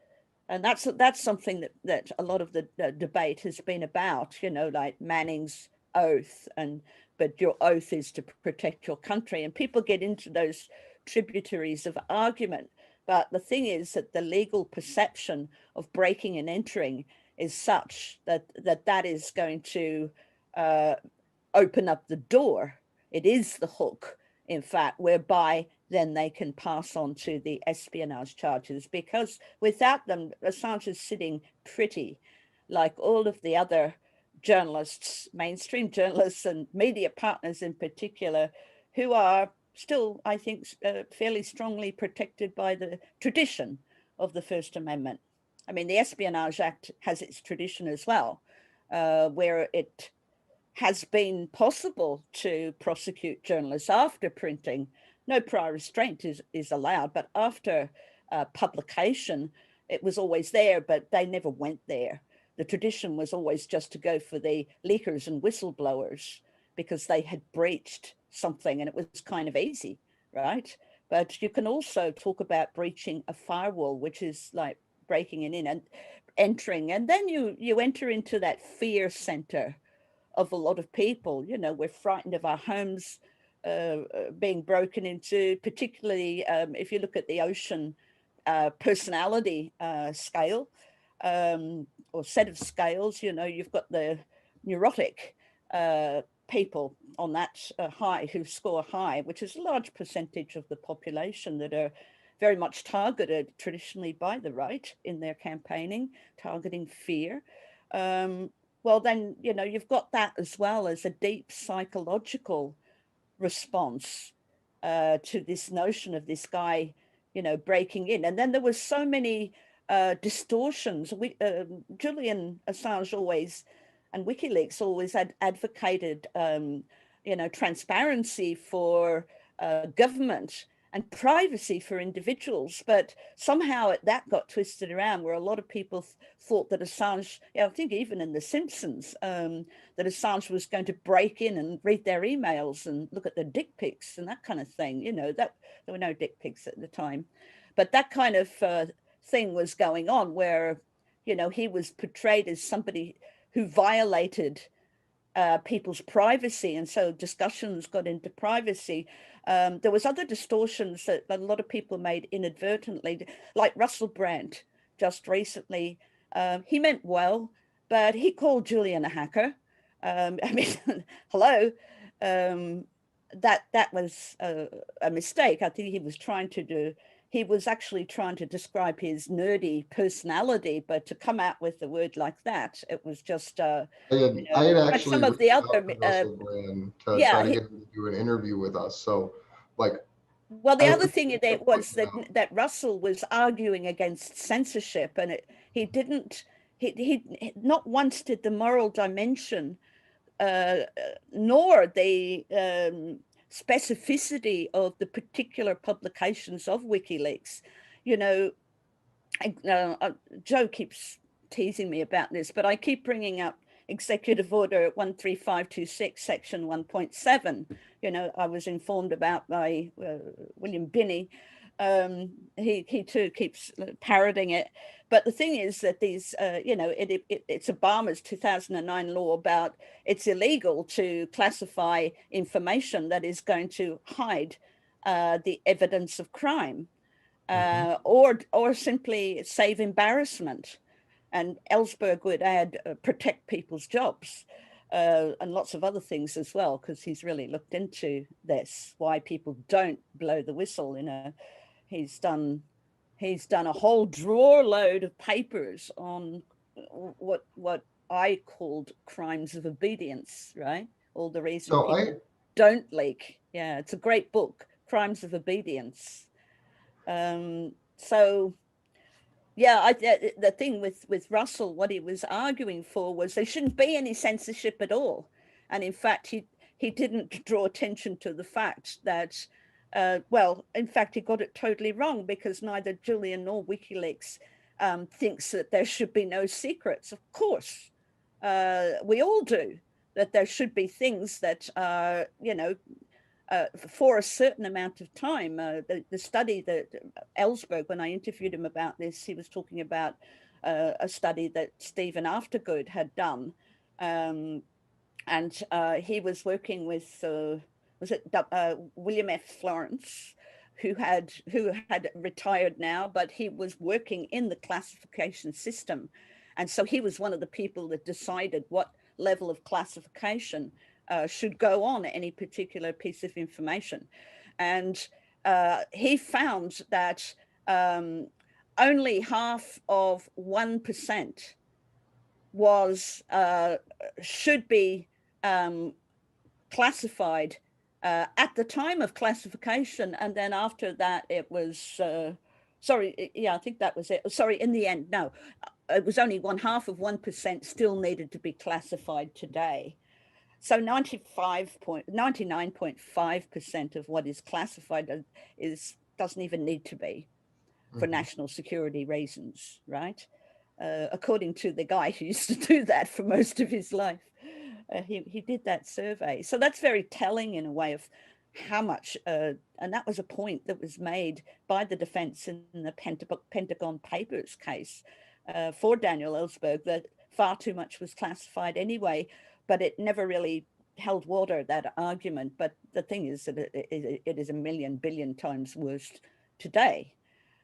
And that's something that a lot of the debate has been about, like Manning's oath, but your oath is to protect your country. And people get into those tributaries of argument. But the thing is that the legal perception of breaking and entering is such that is going to open up the door. It is the hook, in fact, whereby then they can pass on to the espionage charges, because without them, Assange is sitting pretty, like all of the other journalists, mainstream journalists and media partners in particular, who are still, I think, fairly strongly protected by the tradition of the First Amendment. I mean, the Espionage Act has its tradition as well, where it has been possible to prosecute journalists after printing. No prior restraint is allowed, but after publication, it was always there, but they never went there. The tradition was always just to go for the leakers and whistleblowers because they had breached something, and it was kind of easy, right? But you can also talk about breaching a firewall, which is like breaking in and entering, and then you enter into that fear center of a lot of people. You know, we're frightened of our homes being broken into, particularly if you look at the ocean personality scale or set of scales. You know, you've got the neurotic people on that high who score high, which is a large percentage of the population that are very much targeted traditionally by the right in their campaigning, targeting fear. Well, then, you know, you've got that as well as a deep psychological response to this notion of this guy, you know, breaking in. And then there was so many distortions. Julian Assange always, and WikiLeaks always advocated, you know, transparency for government and privacy for individuals, but somehow that got twisted around, where a lot of people thought that Assange, I think even in The Simpsons, that Assange was going to break in and read their emails and look at the dick pics and that kind of thing. You know, that there were no dick pics at the time, but that kind of thing was going on, where, you know, he was portrayed as somebody who violated people's privacy, and so discussions got into privacy. There was other distortions that a lot of people made inadvertently, like Russell Brand just recently. He meant well, but he called Julian a hacker. I mean, hello. That was a mistake. I think he was actually trying to describe his nerdy personality, but to come out with the word like that, it was just I had like actually some of the reached other out to Russell Brand to yeah, try to get him to do an interview with us. So, like, well, the I other thing appreciate that was pointing out. that Russell was arguing against censorship, and he didn't. He not once did the moral dimension, nor the specificity of the particular publications of WikiLeaks. You know, Joe keeps teasing me about this, but I keep bringing up Executive Order 13526, Section 1.7. You know, I was informed about by William Binney. He too keeps parroting it. But the thing is that these, you know, it's Obama's 2009 law about it's illegal to classify information that is going to hide the evidence of crime. Or simply save embarrassment. And Ellsberg would add protect people's jobs and lots of other things as well, because he's really looked into this, why people don't blow the whistle. You know, he's done a whole drawer load of papers on what I called crimes of obedience, right? All the reasons people don't leak. Yeah, it's a great book, Crimes of Obedience. So yeah, the thing with Russell, what he was arguing for was there shouldn't be any censorship at all. And in fact, he didn't draw attention to the fact that, well, in fact, he got it totally wrong, because neither Julian nor WikiLeaks thinks that there should be no secrets. Of course, we all do, that there should be things that are, you know, for a certain amount of time. The study that Ellsberg, when I interviewed him about this, he was talking about a study that Stephen Aftergood had done. And he was working with, William F. Florence, who had retired now, but he was working in the classification system. And so he was one of the people that decided what level of classification should go on any particular piece of information. And he found that only half of 1% was should be classified at the time of classification, and then after that it was I think that was it. Sorry, in the end, no, it was only 1/2 of 1% still needed to be classified today. So 99.5% of what is classified doesn't even need to be for national security reasons, right? According to the guy who used to do that for most of his life. He did that survey. So that's very telling in a way of how much, and that was a point that was made by the defense in the Pentagon Papers case for Daniel Ellsberg, that far too much was classified anyway, but it never really held water, that argument. But the thing is that it is a million billion times worse today.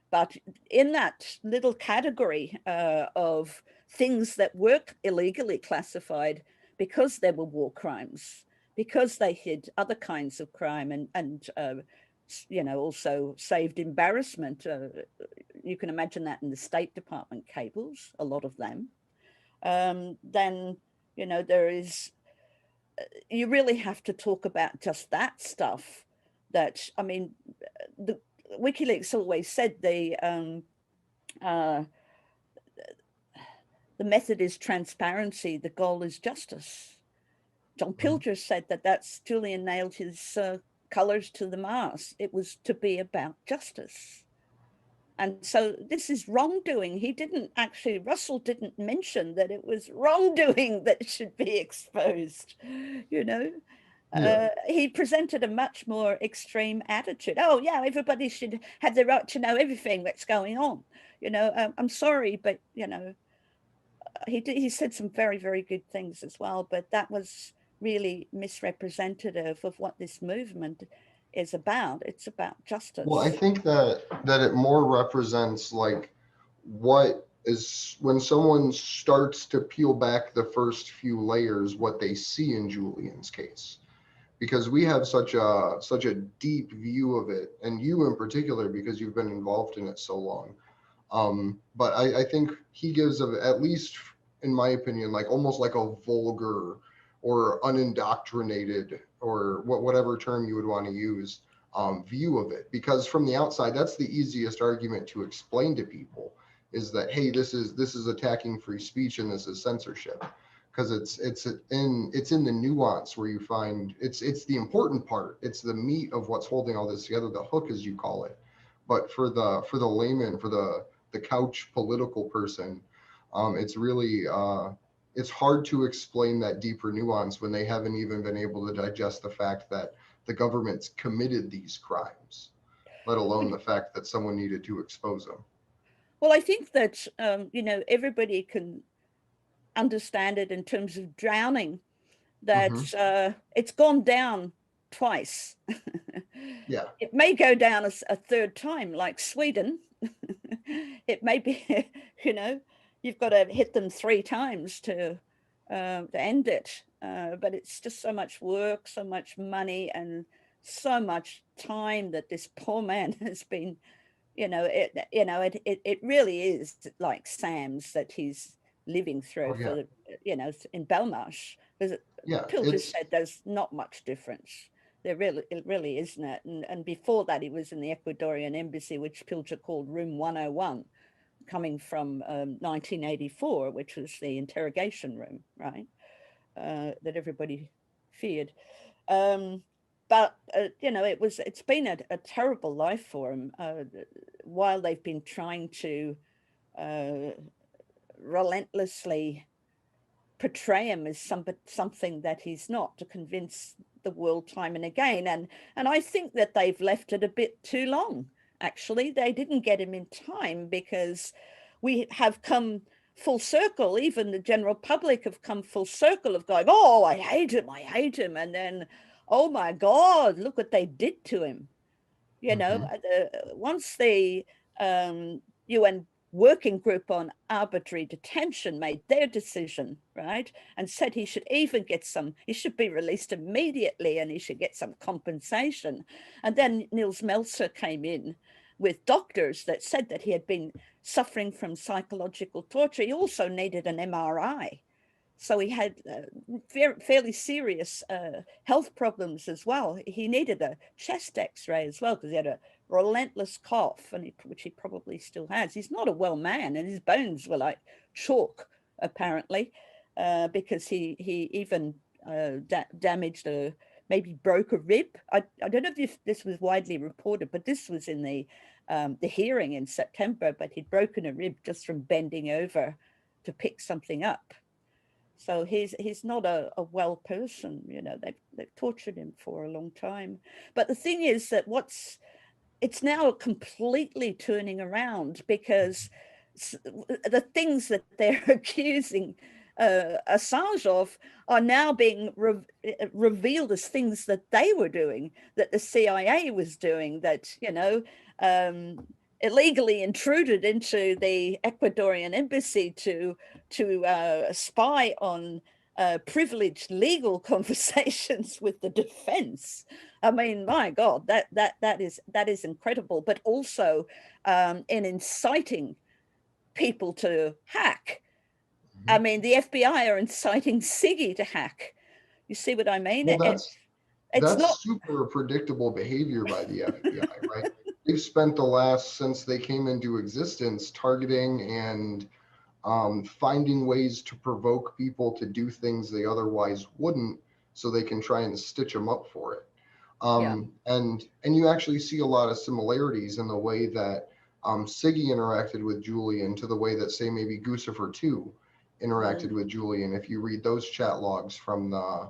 But in that little category of things that were illegally classified because they were war crimes, because they hid other kinds of crime and also saved embarrassment. You can imagine that in the State Department cables, a lot of them. Then, there is, you really have to talk about just that stuff. That, I mean, the WikiLeaks always said the method is transparency, the goal is justice. John Pilger said that's Julian nailed his colors to the mast. It was to be about justice. And so this is wrongdoing. Russell didn't mention that it was wrongdoing that should be exposed, He presented a much more extreme attitude. Oh, yeah, everybody should have the right to know everything that's going on. I'm sorry, but, he said some very, very good things as well, but that was really misrepresentative of what this movement is about. It's about justice. Well, I think that it more represents like what is when someone starts to peel back the first few layers, what they see in Julian's case, because we have such a deep view of it, and you in particular, because you've been involved in it so long. But I think he gives, at least in my opinion, like almost like a vulgar or unindoctrinated, or whatever term you would want to use, view of it. Because from the outside, that's the easiest argument to explain to people, is that, hey, this is attacking free speech and this is censorship, because it's in the nuance where you find it's the important part. It's the meat of what's holding all this together, the hook, as you call it. But for the layman, for the couch political person, it's really it's hard to explain that deeper nuance when they haven't even been able to digest the fact that the government's committed these crimes, let alone the fact that someone needed to expose them. Well, I think that, everybody can understand it in terms of drowning, that it's gone down twice. Yeah. It may go down a third time, like Sweden. It may be, you've got to hit them 3 times to end it. But it's just so much work, so much money, and so much time that this poor man has been, it really is like Sam's that he's living through for, in Belmarsh. Pilger said there's not much difference. It really isn't it. And before that, he was in the Ecuadorian embassy, which Pilger called Room 101, coming from 1984, which was the interrogation room, right? That everybody feared. But it's been a terrible life for him while they've been trying to relentlessly portray him as something that he's not, to convince the world time and again. And I think that they've left it a bit too long. Actually, they didn't get him in time, because we have come full circle. Even the general public have come full circle of going, oh, I hate him. And then, oh my God, look what they did to him. Once the UN working group on arbitrary detention made their decision, right, and said he should be released immediately and he should get some compensation. And then Nils Melzer came in with doctors that said that he had been suffering from psychological torture. He also needed an MRI. So he had fairly serious health problems as well. He needed a chest x-ray as well, because he had a relentless cough, which he probably still has. He's not a well man, and his bones were like chalk, apparently, because he even damaged a, maybe broke a rib. I don't know if this was widely reported, but this was in the hearing in September, but he'd broken a rib just from bending over to pick something up. So he's not a well person, you know, they've tortured him for a long time. But the thing is that it's now completely turning around, because the things that they're accusing Assange of are now being revealed as things that they were doing, that the CIA was doing, that, you know, illegally intruded into the Ecuadorian embassy to spy on privileged legal conversations with the defense. I mean, my God, that is incredible. But also in inciting people to hack. I mean, the FBI are inciting Siggy to hack. You see what I mean? Well, that's not super predictable behavior by the FBI, right? They've spent since they came into existence, targeting and finding ways to provoke people to do things they otherwise wouldn't, so they can try and stitch them up for it. And you actually see a lot of similarities in the way that Siggy interacted with Julian to the way that, say, maybe Guccifer 2 interacted with Julian. If you read those chat logs from the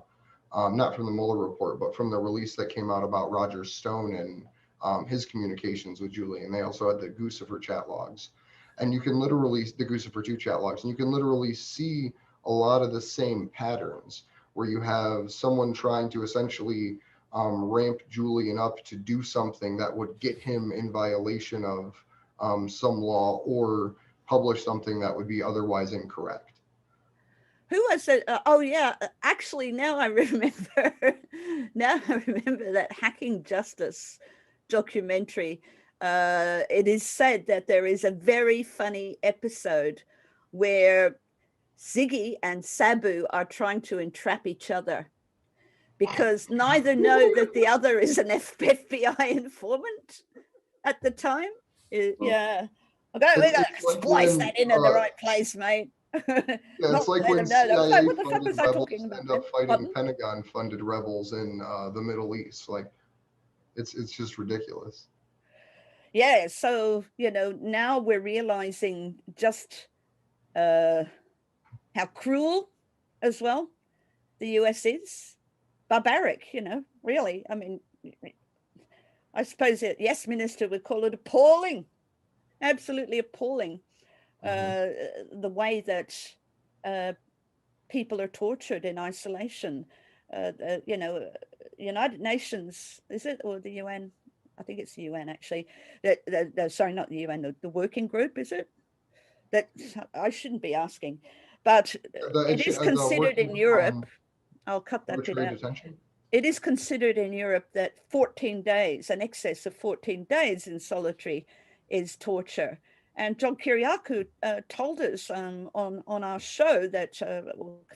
not from the Mueller report, but from the release that came out about Roger Stone and his communications with Julian. They also had the Guccifer chat logs, and you can literally, the Guccifer 2 chat logs, and you can literally see a lot of the same patterns, where you have someone trying to essentially ramp Julian up to do something that would get him in violation of some law, or publish something that would be otherwise incorrect. Who was it? Oh yeah, actually now I remember. Now I remember that Hacking Justice documentary. It is said that there is a very funny episode where Ziggy and Sabu are trying to entrap each other, because neither know that the other is an FBI informant at the time. Yeah, we got to splice that in the right place, mate. Yeah, it's like when CIA funded rebels end up fighting Pentagon-funded rebels in the Middle East. Like, it's just ridiculous. Yeah, so, you know, now we're realizing just how cruel as well the US is. Barbaric, you know, really. I mean, I suppose yes, Minister would call it appalling, absolutely appalling. The way that people are tortured in isolation. You know, United Nations, is it, or the UN? I think it's the UN actually. Sorry, not the UN. The working group, is it? That I shouldn't be asking, but it is considered in Europe. I'll cut that bit out. Detention? It is considered in Europe that 14 days, an excess of 14 days in solitary, is torture. And John Kiriakou told us on our show that a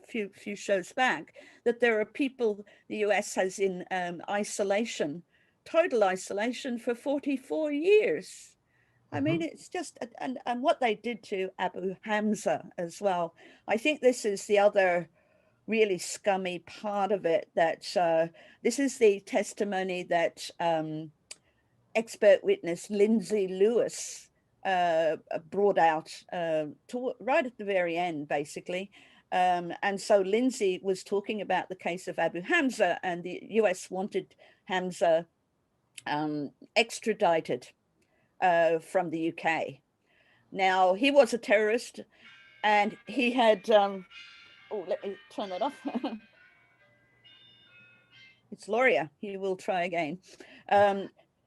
few shows back, that there are people the US has in isolation, total isolation, for 44 years. I mean, it's just, and what they did to Abu Hamza as well. I think this is the other really scummy part of it, that this is the testimony that expert witness Lindsay Lewis brought out right at the very end, basically. And so Lindsay was talking about the case of Abu Hamza, and the US wanted Hamza extradited from the UK. Now, he was a terrorist, and he had, oh, let me turn that off. It's Loria, he will try again.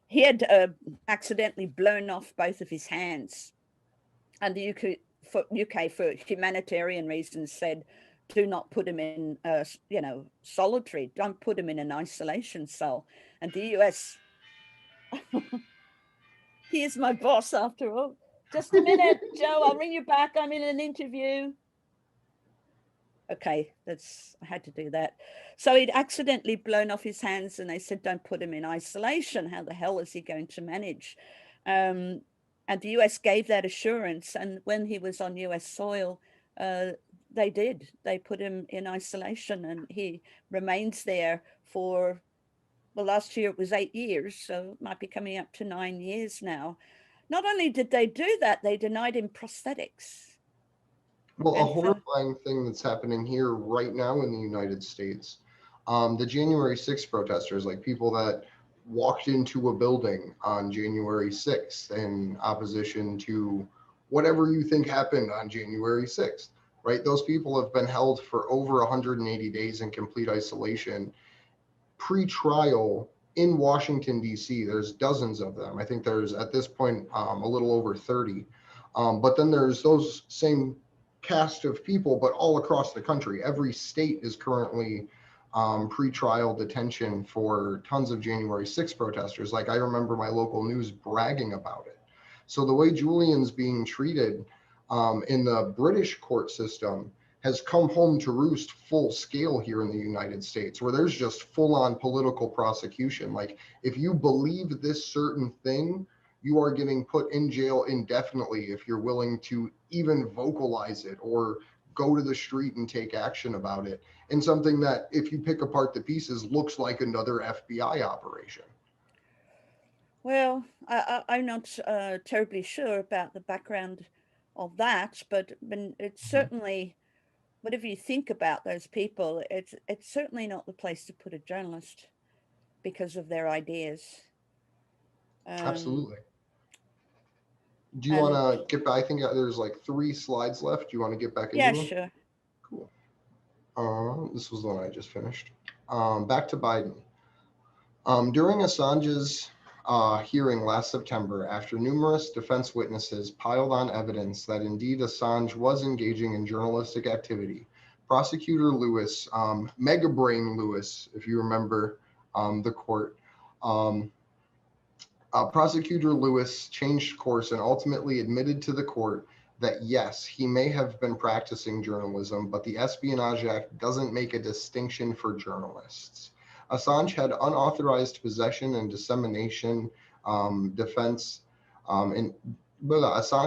He had accidentally blown off both of his hands, and the UK for humanitarian reasons said, do not put him in, you know, solitary, don't put him in an isolation cell. And the US, he is my boss after all. Just a minute, Joe, I'll ring you back. I'm in an interview. Okay, I had to do that. So he'd accidentally blown off his hands, and they said, don't put him in isolation. How the hell is he going to manage? And the US gave that assurance. And when he was on US soil, they did. They put him in isolation, and he remains there for, well, last year it was 8 years, so it might be coming up to 9 years now. Not only did they do that, they denied him prosthetics. Well, a And for, horrifying thing that's happening here right now in the United States, the January 6th protesters, like people that walked into a building on January 6th in opposition to whatever you think happened on January 6th, right? Those people have been held for over 180 days in complete isolation, pre-trial in Washington, D.C. There's dozens of them. I think there's at this point a little over 30. But then there's those same cast of people, but all across the country. Every state is currently pre-trial detention for tons of January 6th protesters. Like, I remember my local news bragging about it. So the way Julian's being treated in the British court system has come home to roost full scale here in the United States, where there's just full on political prosecution. Like, if you believe this certain thing, you are getting put in jail indefinitely if you're willing to even vocalize it or go to the street and take action about it. And something that, if you pick apart the pieces, looks like another FBI operation. well, I'm not terribly sure about the background of that, but it's certainly, whatever you think about those people, it's certainly not the place to put a journalist because of their ideas. Absolutely. Do you and- want to get back? I think there's like 3 slides left. Do you want to get back into Yeah, them? sure. Cool. This was the one I just finished. Back to Biden. During Assange's hearing last September, after numerous defense witnesses piled on evidence that indeed Assange was engaging in journalistic activity, Prosecutor Lewis, Mega Brain Lewis, if you remember the court, Prosecutor Lewis changed course and ultimately admitted to the court that yes, he may have been practicing journalism, but the Espionage Act doesn't make a distinction for journalists. Assange had unauthorized possession and dissemination Assange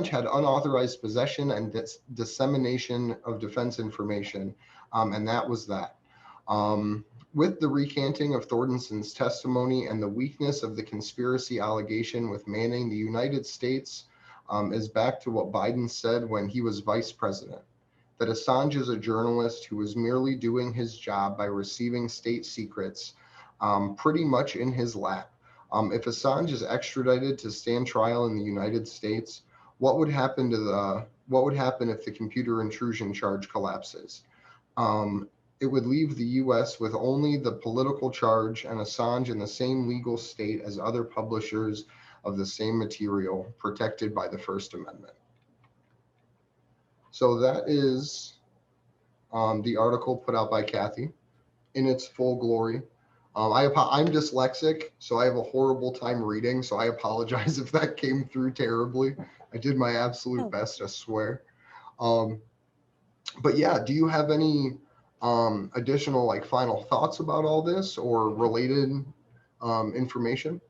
had unauthorized possession and dissemination of defense information, and that was that. With the recanting of Thordenson's testimony and the weakness of the conspiracy allegation with Manning, the United States is back to what Biden said when he was vice president, that Assange is a journalist who was merely doing his job by receiving state secrets pretty much in his lap. If Assange is extradited to stand trial in the United States, what would happen if the computer intrusion charge collapses? It would leave the U.S. with only the political charge and Assange in the same legal state as other publishers of the same material protected by the First Amendment. So that is the article put out by Cathy in its full glory. I'm dyslexic, so I have a horrible time reading, so I apologize if that came through terribly. I did my absolute best, I swear. But yeah, do you have any additional like final thoughts about all this or related information?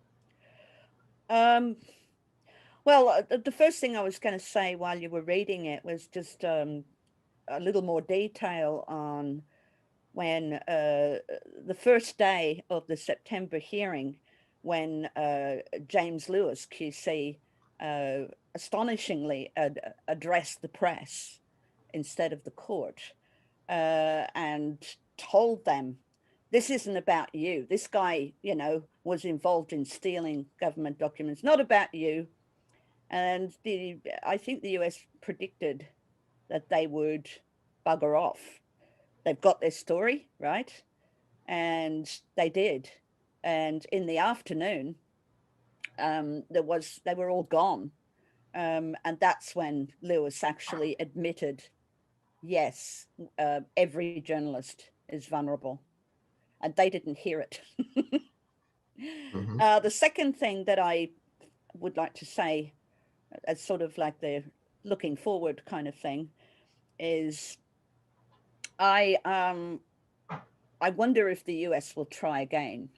Well, the first thing I was going to say while you were reading it was just a little more detail on when the first day of the September hearing, when James Lewis, QC, astonishingly addressed the press instead of the court and told them, this isn't about you. This guy, was involved in stealing government documents, not about you. And I think the US predicted that they would bugger off. They've got their story, right? And they did. And in the afternoon, they were all gone. And that's when Lewis actually admitted, yes, every journalist is vulnerable. And they didn't hear it. The second thing that I would like to say, as sort of like the looking forward kind of thing, is I wonder if the US will try again.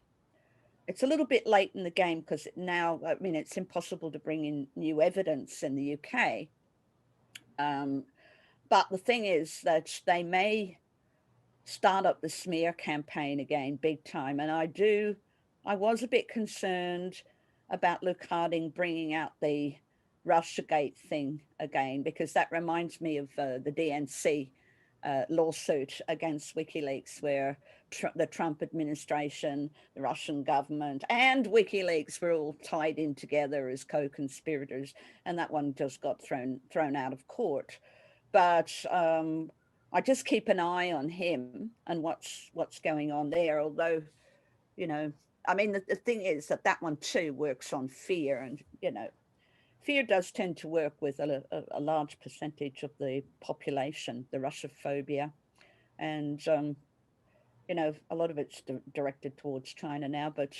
It's a little bit late in the game because now, it's impossible to bring in new evidence in the UK. But the thing is that they may start up the smear campaign again big time. And I was a bit concerned about Luke Harding bringing out the Russiagate thing again, because that reminds me of the DNC lawsuit against WikiLeaks, where the Trump administration, the Russian government, and WikiLeaks were all tied in together as co-conspirators, and that one just got thrown out of court. But I just keep an eye on him and what's going on there. Although, you know, I mean, the thing is that one too works on fear, and fear does tend to work with a large percentage of the population, the Russophobia, and a lot of it's directed towards China now. But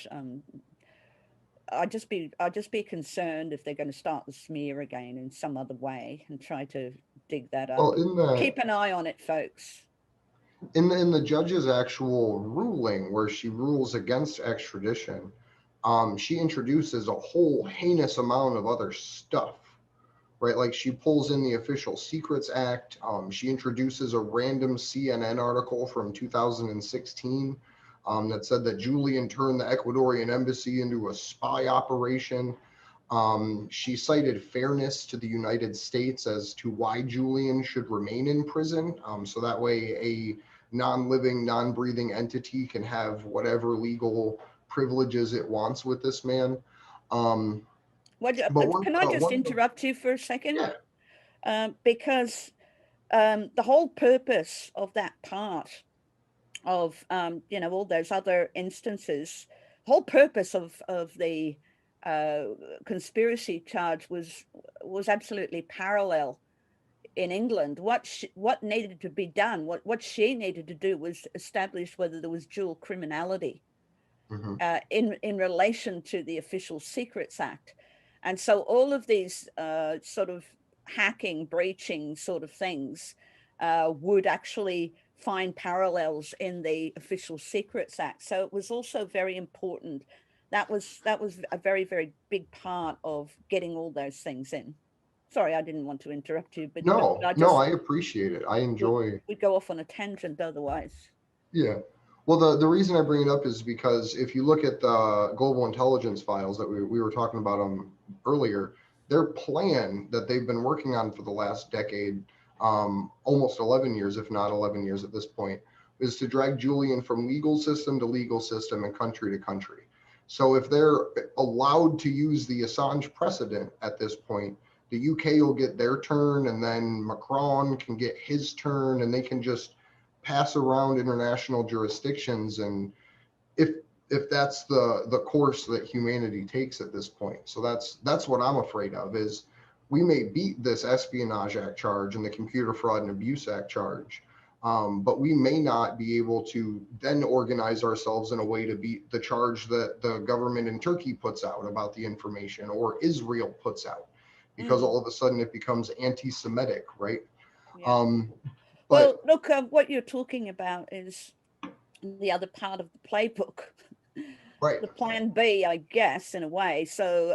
I'd just be concerned if they're going to start the smear again in some other way and try to dig that up. Well, keep an eye on it, folks. In the judge's actual ruling, where she rules against extradition, she introduces a whole heinous amount of other stuff, right? Like she pulls in the Official Secrets Act. She introduces a random CNN article from 2016 that said that Julian turned the Ecuadorian embassy into a spy operation. She cited fairness to the United States as to why Julian should remain in prison. So that way a non-living, non-breathing entity can have whatever legal privileges it wants with this man. Can I just interrupt you for a second? Yeah. Because the whole purpose of that part of all those other instances, the whole purpose of the conspiracy charge was absolutely parallel in England. What needed to be done, what she needed to do, was establish whether there was dual criminality in relation to the Official Secrets Act. And so all of these sort of hacking, breaching sort of things would actually find parallels in the Official Secrets Act. So it was also very important. That was a very, very big part of getting all those things in. Sorry, I didn't want to interrupt you, but I appreciate it. I enjoy. We'd go off on a tangent otherwise. Yeah. Well, the reason I bring it up is because if you look at the global intelligence files that we were talking about earlier, their plan that they've been working on for the last decade, almost 11 years, if not 11 years at this point, is to drag Julian from legal system to legal system and country to country. So if they're allowed to use the Assange precedent at this point, the UK will get their turn, and then Macron can get his turn, and they can just pass around international jurisdictions. And if that's the course that humanity takes at this point. So that's what I'm afraid of, is we may beat this Espionage Act charge and the Computer Fraud and Abuse Act charge, but we may not be able to then organize ourselves in a way to beat the charge that the government in Turkey puts out about the information, or Israel puts out, because all of a sudden it becomes anti-Semitic, right? Yeah. Well, look, what you're talking about is the other part of the playbook, right? The plan B, I guess, in a way. So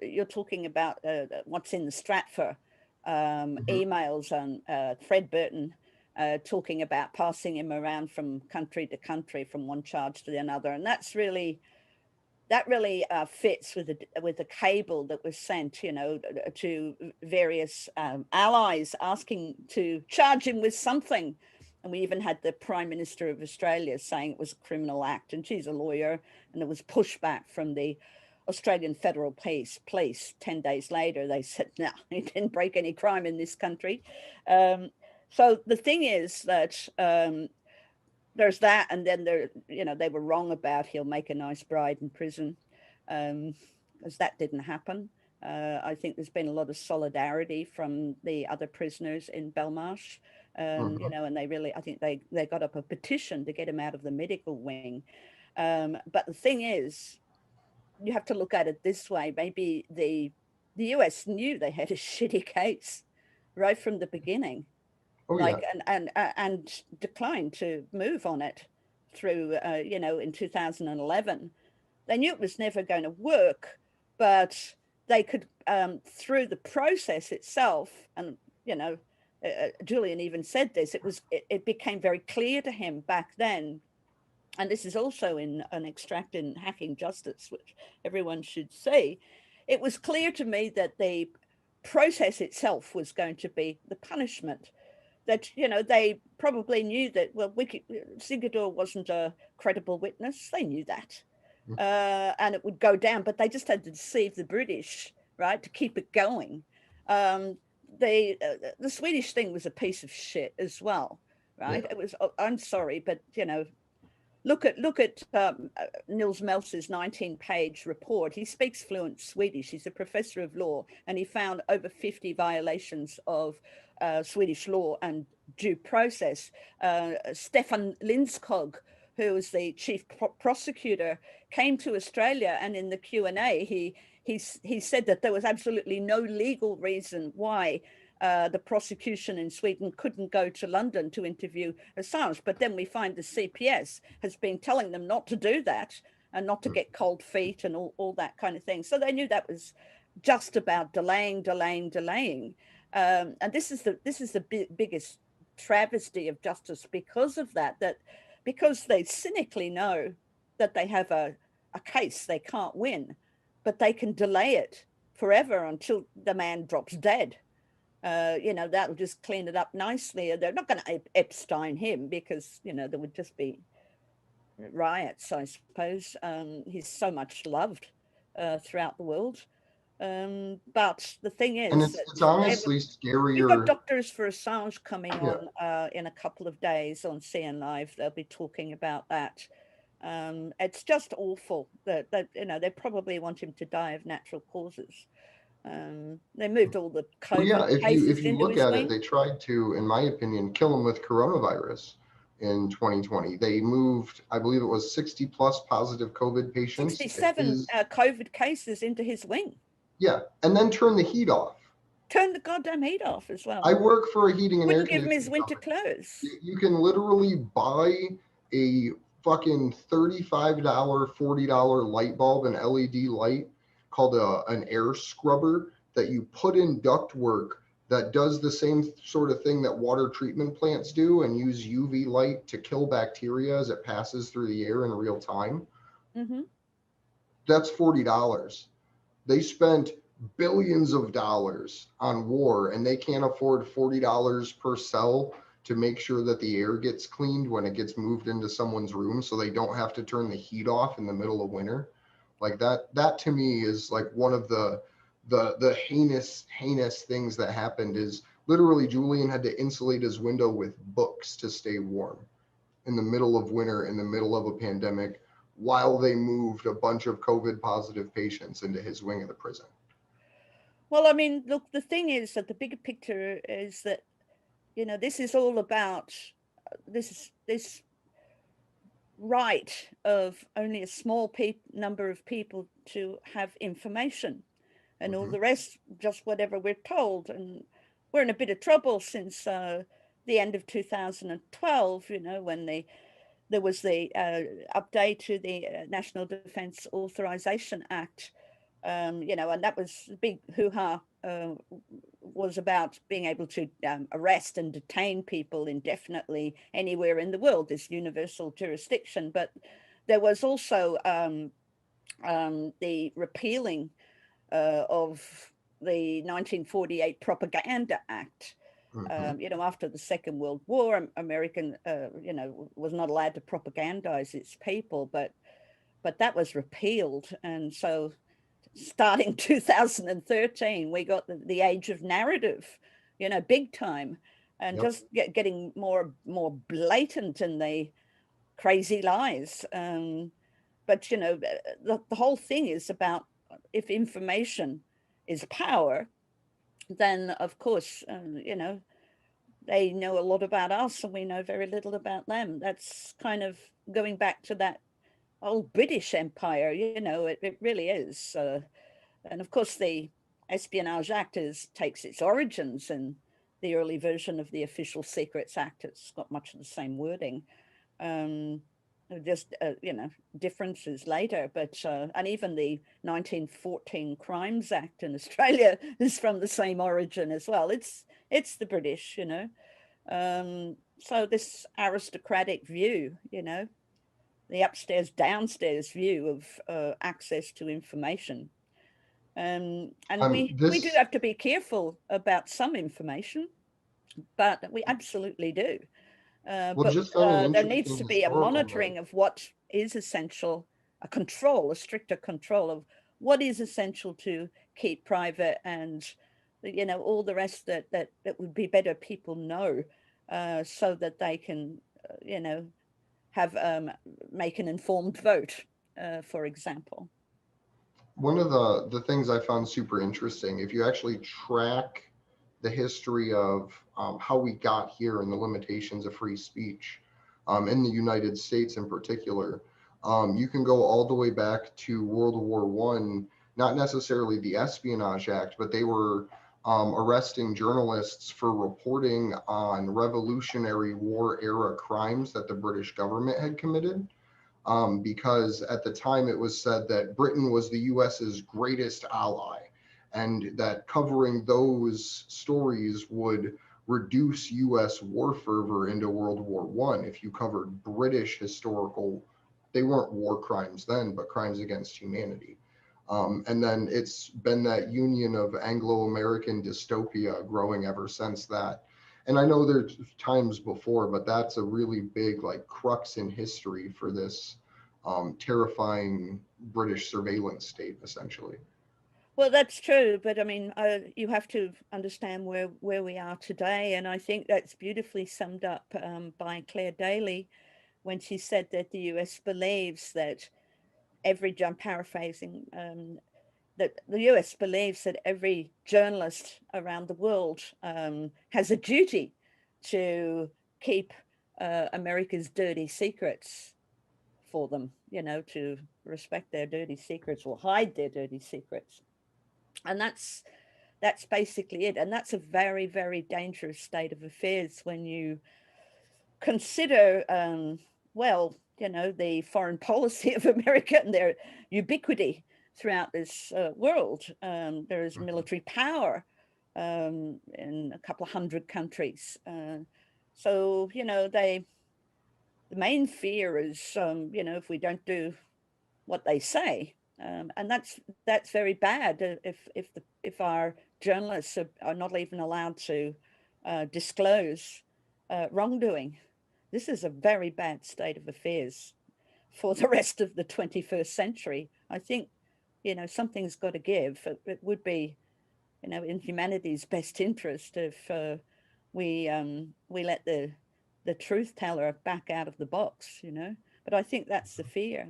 you're talking about what's in the Stratfor emails and Fred Burton talking about passing him around from country to country, from one charge to another, and that really fits with the cable that was sent, to various allies asking to charge him with something. And we even had the Prime Minister of Australia saying it was a criminal act, and she's a lawyer, and there was pushback from the Australian Federal Police. 10 days later, they said, no, he didn't break any crime in this country. So the thing is that there's that, and then they were wrong about he'll make a nice bride in prison, because that didn't happen. I think there's been a lot of solidarity from the other prisoners in Belmarsh, and I think they got up a petition to get him out of the medical wing. But the thing is, you have to look at it this way. Maybe the US knew they had a shitty case right from the beginning. And declined to move on it through, in 2011. They knew it was never going to work, but they could, through the process itself, and, Julian even said this, it became very clear to him back then, and this is also in an extract in Hacking Justice, which everyone should see. It was clear to me that the process itself was going to be the punishment. That, you know, they probably knew that, well, Sigurdur wasn't a credible witness. They knew that. And it would go down, but they just had to deceive the British, right, to keep it going. The Swedish thing was a piece of shit as well, right? Yeah. It was, I'm sorry, but, you know, look at Nils Meltzer's 19-page report. He speaks fluent Swedish. He's a professor of law, and he found over 50 violations of Swedish law and due process. Stefan Lindskog, who was the chief prosecutor, came to Australia, and in the Q&A, he said that there was absolutely no legal reason why the prosecution in Sweden couldn't go to London to interview Assange. But then we find the CPS has been telling them not to do that and not to get cold feet and all that kind of thing. So they knew that was just about delaying. And this is the biggest travesty of justice because of that, because they cynically know that they have a case they can't win, but they can delay it forever until the man drops dead. You know, that'll just clean it up nicely. They're not going to Epstein him because, you know, there would just be riots, I suppose. He's so much loved throughout the world. But the thing is, and it's honestly scarier. You've got Doctors for Assange coming on in a couple of days on CN Live. They'll be talking about that. It's just awful that you know, they probably want him to die of natural causes. They moved all the COVID cases if you into look his at wing. it, they tried to, in my opinion, kill him with coronavirus in 2020. They moved, I believe it was 60 plus positive COVID patients. 67 COVID cases into his wing. Yeah, and then turn the heat off. Turn the goddamn heat off as well. I work for a heating and air Wouldn't give him his conditioning winter company. clothes. You can literally buy a fucking $35, $40 light bulb, an LED light called an air scrubber that you put in ductwork that does the same sort of thing that water treatment plants do and use UV light to kill bacteria as it passes through the air in real time. Mm-hmm. That's $40. They spent billions of dollars on war, and they can't afford $40 per cell to make sure that the air gets cleaned when it gets moved into someone's room, so they don't have to turn the heat off in the middle of winter. Like that to me is like one of the heinous things that happened. Is literally Julian had to insulate his window with books to stay warm in the middle of winter, in the middle of a pandemic, while they moved a bunch of COVID positive patients into his wing of the prison. Well, I mean, look, the thing is that the bigger picture is that, you know, this is all about this right of only a small number of people to have information, and all the rest just whatever we're told. And we're in a bit of trouble since the end of 2012, you know, when there was the update to the National Defence Authorization Act, you know, and that was the big hoo-ha, was about being able to arrest and detain people indefinitely anywhere in the world, this universal jurisdiction. But there was also the repealing of the 1948 Propaganda Act. You know, after the Second World War, American, you know, was not allowed to propagandize its people, but that was repealed. And so starting 2013, we got the age of narrative, you know, big time, and just getting more blatant in the crazy lies. But, you know, the whole thing is about, if information is power, then of course, you know, they know a lot about us and we know very little about them. That's kind of going back to that old British Empire, you know, it really is. And of course, the Espionage Act takes its origins in the early version of the Official Secrets Act. It's got much of the same wording. just differences later, but and even the 1914 Crimes Act in Australia is from the same origin as well. It's the British, so this aristocratic view, the upstairs downstairs view of access to information, and we do have to be careful about some information, but we absolutely do. But there needs to be a monitoring of what is essential, a stricter control of what is essential to keep private, and all the rest that would be better people know, so that they can have make an informed vote, for example. One of the things I found super interesting, if you actually track the history of how we got here and the limitations of free speech in the United States in particular, you can go all the way back to World War I, not necessarily the Espionage Act, but they were arresting journalists for reporting on Revolutionary War era crimes that the British government had committed. Because at the time it was said that Britain was the US's greatest ally, and that covering those stories would reduce US war fervor into World War I if you covered British historical, they weren't war crimes then, but crimes against humanity. And then it's been that union of Anglo-American dystopia growing ever since that. And I know there's times before, but that's a really big crux in history for this terrifying British surveillance state, essentially. Well, that's true, but I mean, you have to understand where we are today, and I think that's beautifully summed up by Claire Daly when she said that the US believes that I'm paraphrasing, that the US believes that every journalist around the world has a duty to keep America's dirty secrets for them, to respect their dirty secrets or hide their dirty secrets. And that's basically it. And that's a very, very dangerous state of affairs when you consider, the foreign policy of America and their ubiquity throughout this world. There is military power in a couple of hundred countries. So, the main fear is, if we don't do what they say, and that's very bad. If our journalists are not even allowed to disclose wrongdoing, this is a very bad state of affairs for the rest of the 21st century. I think, something's got to give. It would be, in humanity's best interest if we let the truth teller back out of the box, But I think that's the fear.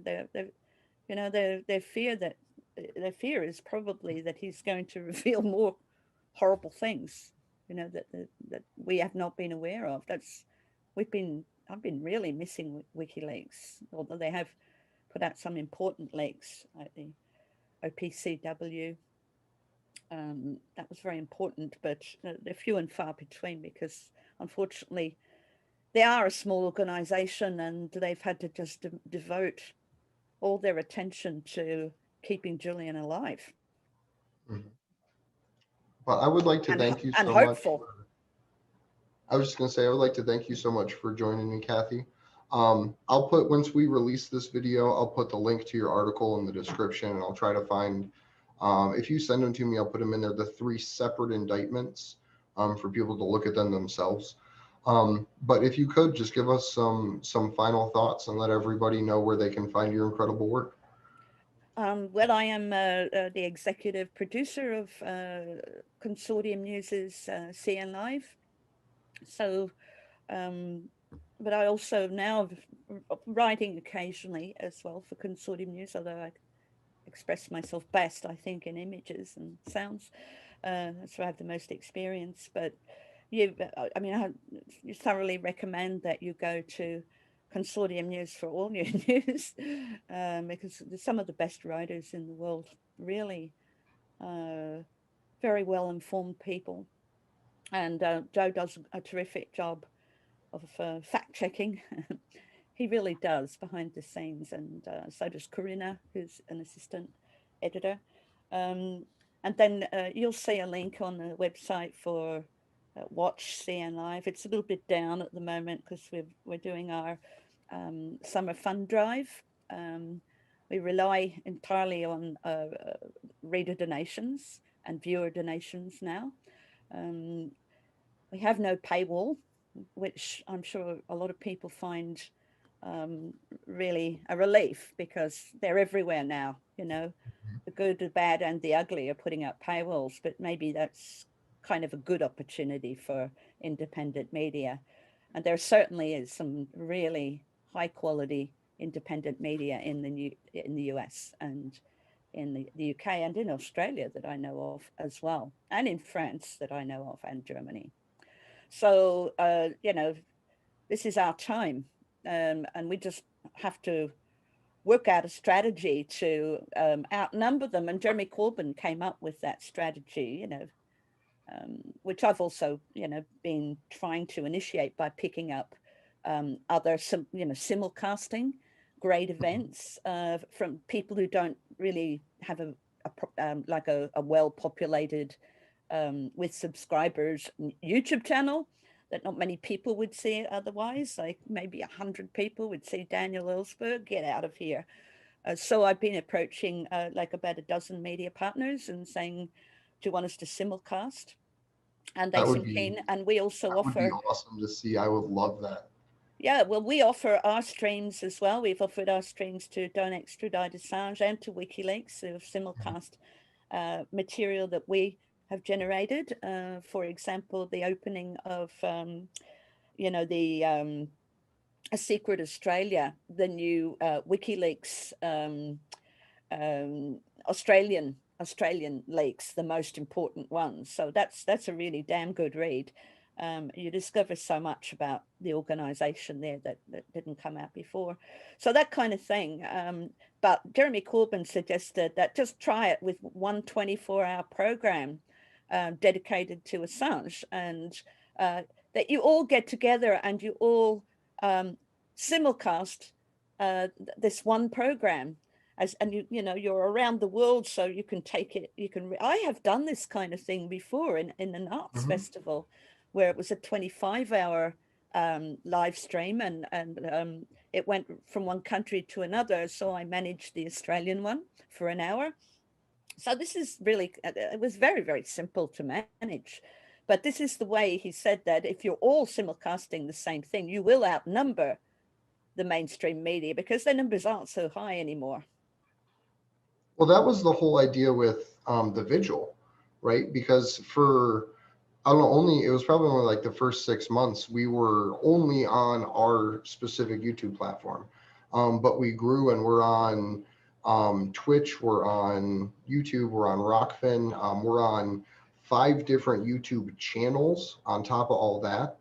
Their fear is probably that he's going to reveal more horrible things, that we have not been aware of. I've been really missing WikiLeaks, although they have put out some important leaks, like the OPCW. That was very important, but they're few and far between because, unfortunately, they are a small organization and they've had to just devote all their attention to keeping Julian alive. Mm-hmm. Well, I would like to thank you so much. I was just going to say, I would like to thank you so much for joining me, Cathy. I'll put, once we release this video, I'll put the link to your article in the description, and I'll try to find, if you send them to me, I'll put them in there, the 3 separate indictments for people to look at them themselves. But if you could just give us some final thoughts and let everybody know where they can find your incredible work. Well, I am the executive producer of Consortium News's CN Live. So, but I also now writing occasionally as well for Consortium News, although I express myself best, I think, in images and sounds. That's where I have the most experience. But I thoroughly recommend that you go to Consortium News for all your news, because some of the best writers in the world, really very well informed people. And Joe does a terrific job of fact checking. He really does behind the scenes, and so does Corinna, who's an assistant editor. And then you'll see a link on the website for Watch CN Live. It's a little bit down at the moment because we're doing our summer fund drive. We rely entirely on reader donations and viewer donations now. We have no paywall, which I'm sure a lot of people find really a relief, because they're everywhere now. You know, the good, the bad, and the ugly are putting up paywalls, but maybe that's kind of a good opportunity for independent media. And there certainly is some really high quality independent media in the US and in the UK and in Australia that I know of as well, and in France that I know of, and Germany. So, you know, this is our time, and we just have to work out a strategy to outnumber them. And Jeremy Corbyn came up with that strategy, you know, which I've also, you know, been trying to initiate by picking up other, you know, simulcasting great events from people who don't really have a well-populated with subscribers YouTube channel that not many people would see it otherwise. Like maybe 100 people would see Daniel Ellsberg, get out of here. So I've been approaching like about a dozen media partners and saying, do you want us to simulcast? And they seem keen. And we also offer. That would be awesome to see. I would love that. Yeah, well, we offer our streams as well. We've offered our streams to Don't Extradite Assange and to WikiLeaks, who have simulcast material that we have generated. For example, the opening of, you know, the A Secret Australia, the new WikiLeaks Australian leaks, the most important ones. So that's a really damn good read. You discover so much about the organization there that didn't come out before. So that kind of thing. But Jeremy Corbyn suggested that just try it with one 24-hour program dedicated to Assange, and that you all get together and you all simulcast this one program. And you know, you're around the world, so you can take it. I have done this kind of thing before in an arts festival, where it was a 25-hour live stream, and it went from one country to another. So I managed the Australian one for an hour. So this is really, it was very, very simple to manage. But this is the way he said that if you're all simulcasting the same thing, you will outnumber the mainstream media because their numbers aren't so high anymore. Well, that was the whole idea with the vigil, right? Because for, I don't know, it was probably only like the first 6 months, we were only on our specific YouTube platform. But we grew and we're on Twitch, we're on YouTube, we're on Rockfin, we're on 5 different YouTube channels on top of all that.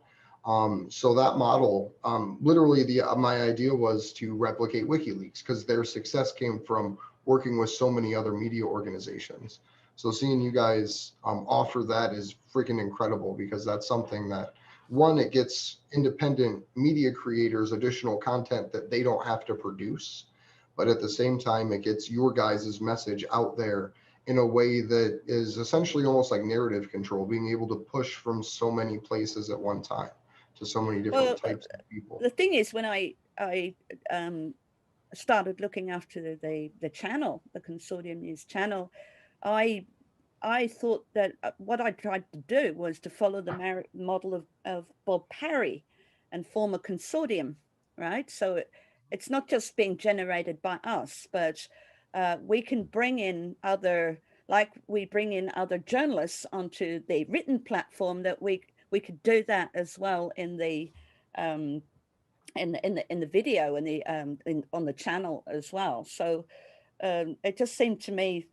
So that model, literally my idea was to replicate WikiLeaks, because their success came from working with so many other media organizations. So seeing you guys offer that is freaking incredible, because that's something that, one, it gets independent media creators additional content that they don't have to produce, but at the same time, it gets your guys' message out there in a way that is essentially almost like narrative control, being able to push from so many places at one time to so many different types of people. The thing is, when I started looking after the channel, the Consortium News channel, I thought that what I tried to do was to follow the model of Bob Parry and form a consortium, right? So it's not just being generated by us, but we can bring in other, like we bring in other journalists onto the written platform, that we could do that as well in the in the video and on the channel as well. So it just seemed to me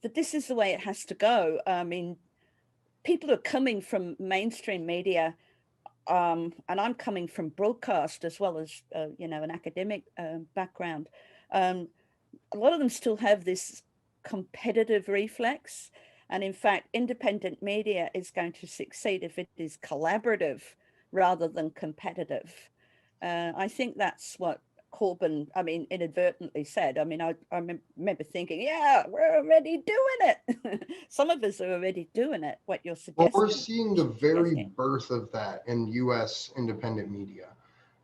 that this is the way it has to go. I mean, people are coming from mainstream media, and I'm coming from broadcast as well as you know, an academic background. A lot of them still have this competitive reflex, and in fact, independent media is going to succeed if it is collaborative rather than competitive. I think that's what Corbyn, I mean, inadvertently said. I mean, I remember thinking, yeah, we're already doing it. Some of us are already doing it, what you're Well, suggesting. we're seeing the very birth of that in U.S. independent media,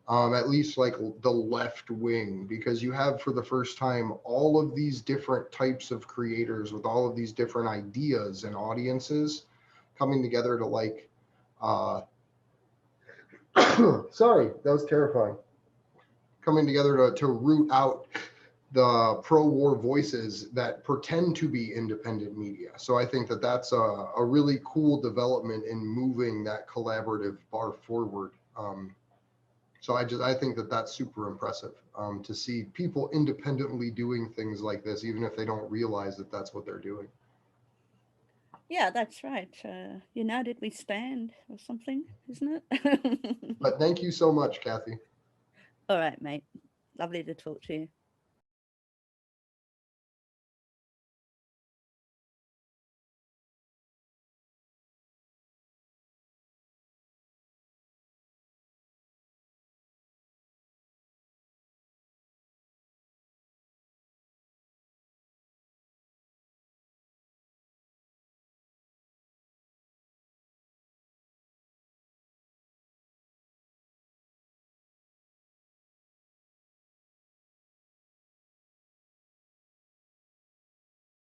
at least like the left wing, because you have for the first time all of these different types of creators with all of these different ideas and audiences coming together to like, sorry, that was terrifying. Coming together to root out the pro-war voices that pretend to be independent media. So I think that that's a really cool development in moving that collaborative bar forward. So I think that that's super impressive to see people independently doing things like this, even if they don't realize that that's what they're doing. Yeah, that's right. United we stand or something, isn't it? But thank you so much, Cathy. All right, mate. Lovely to talk to you.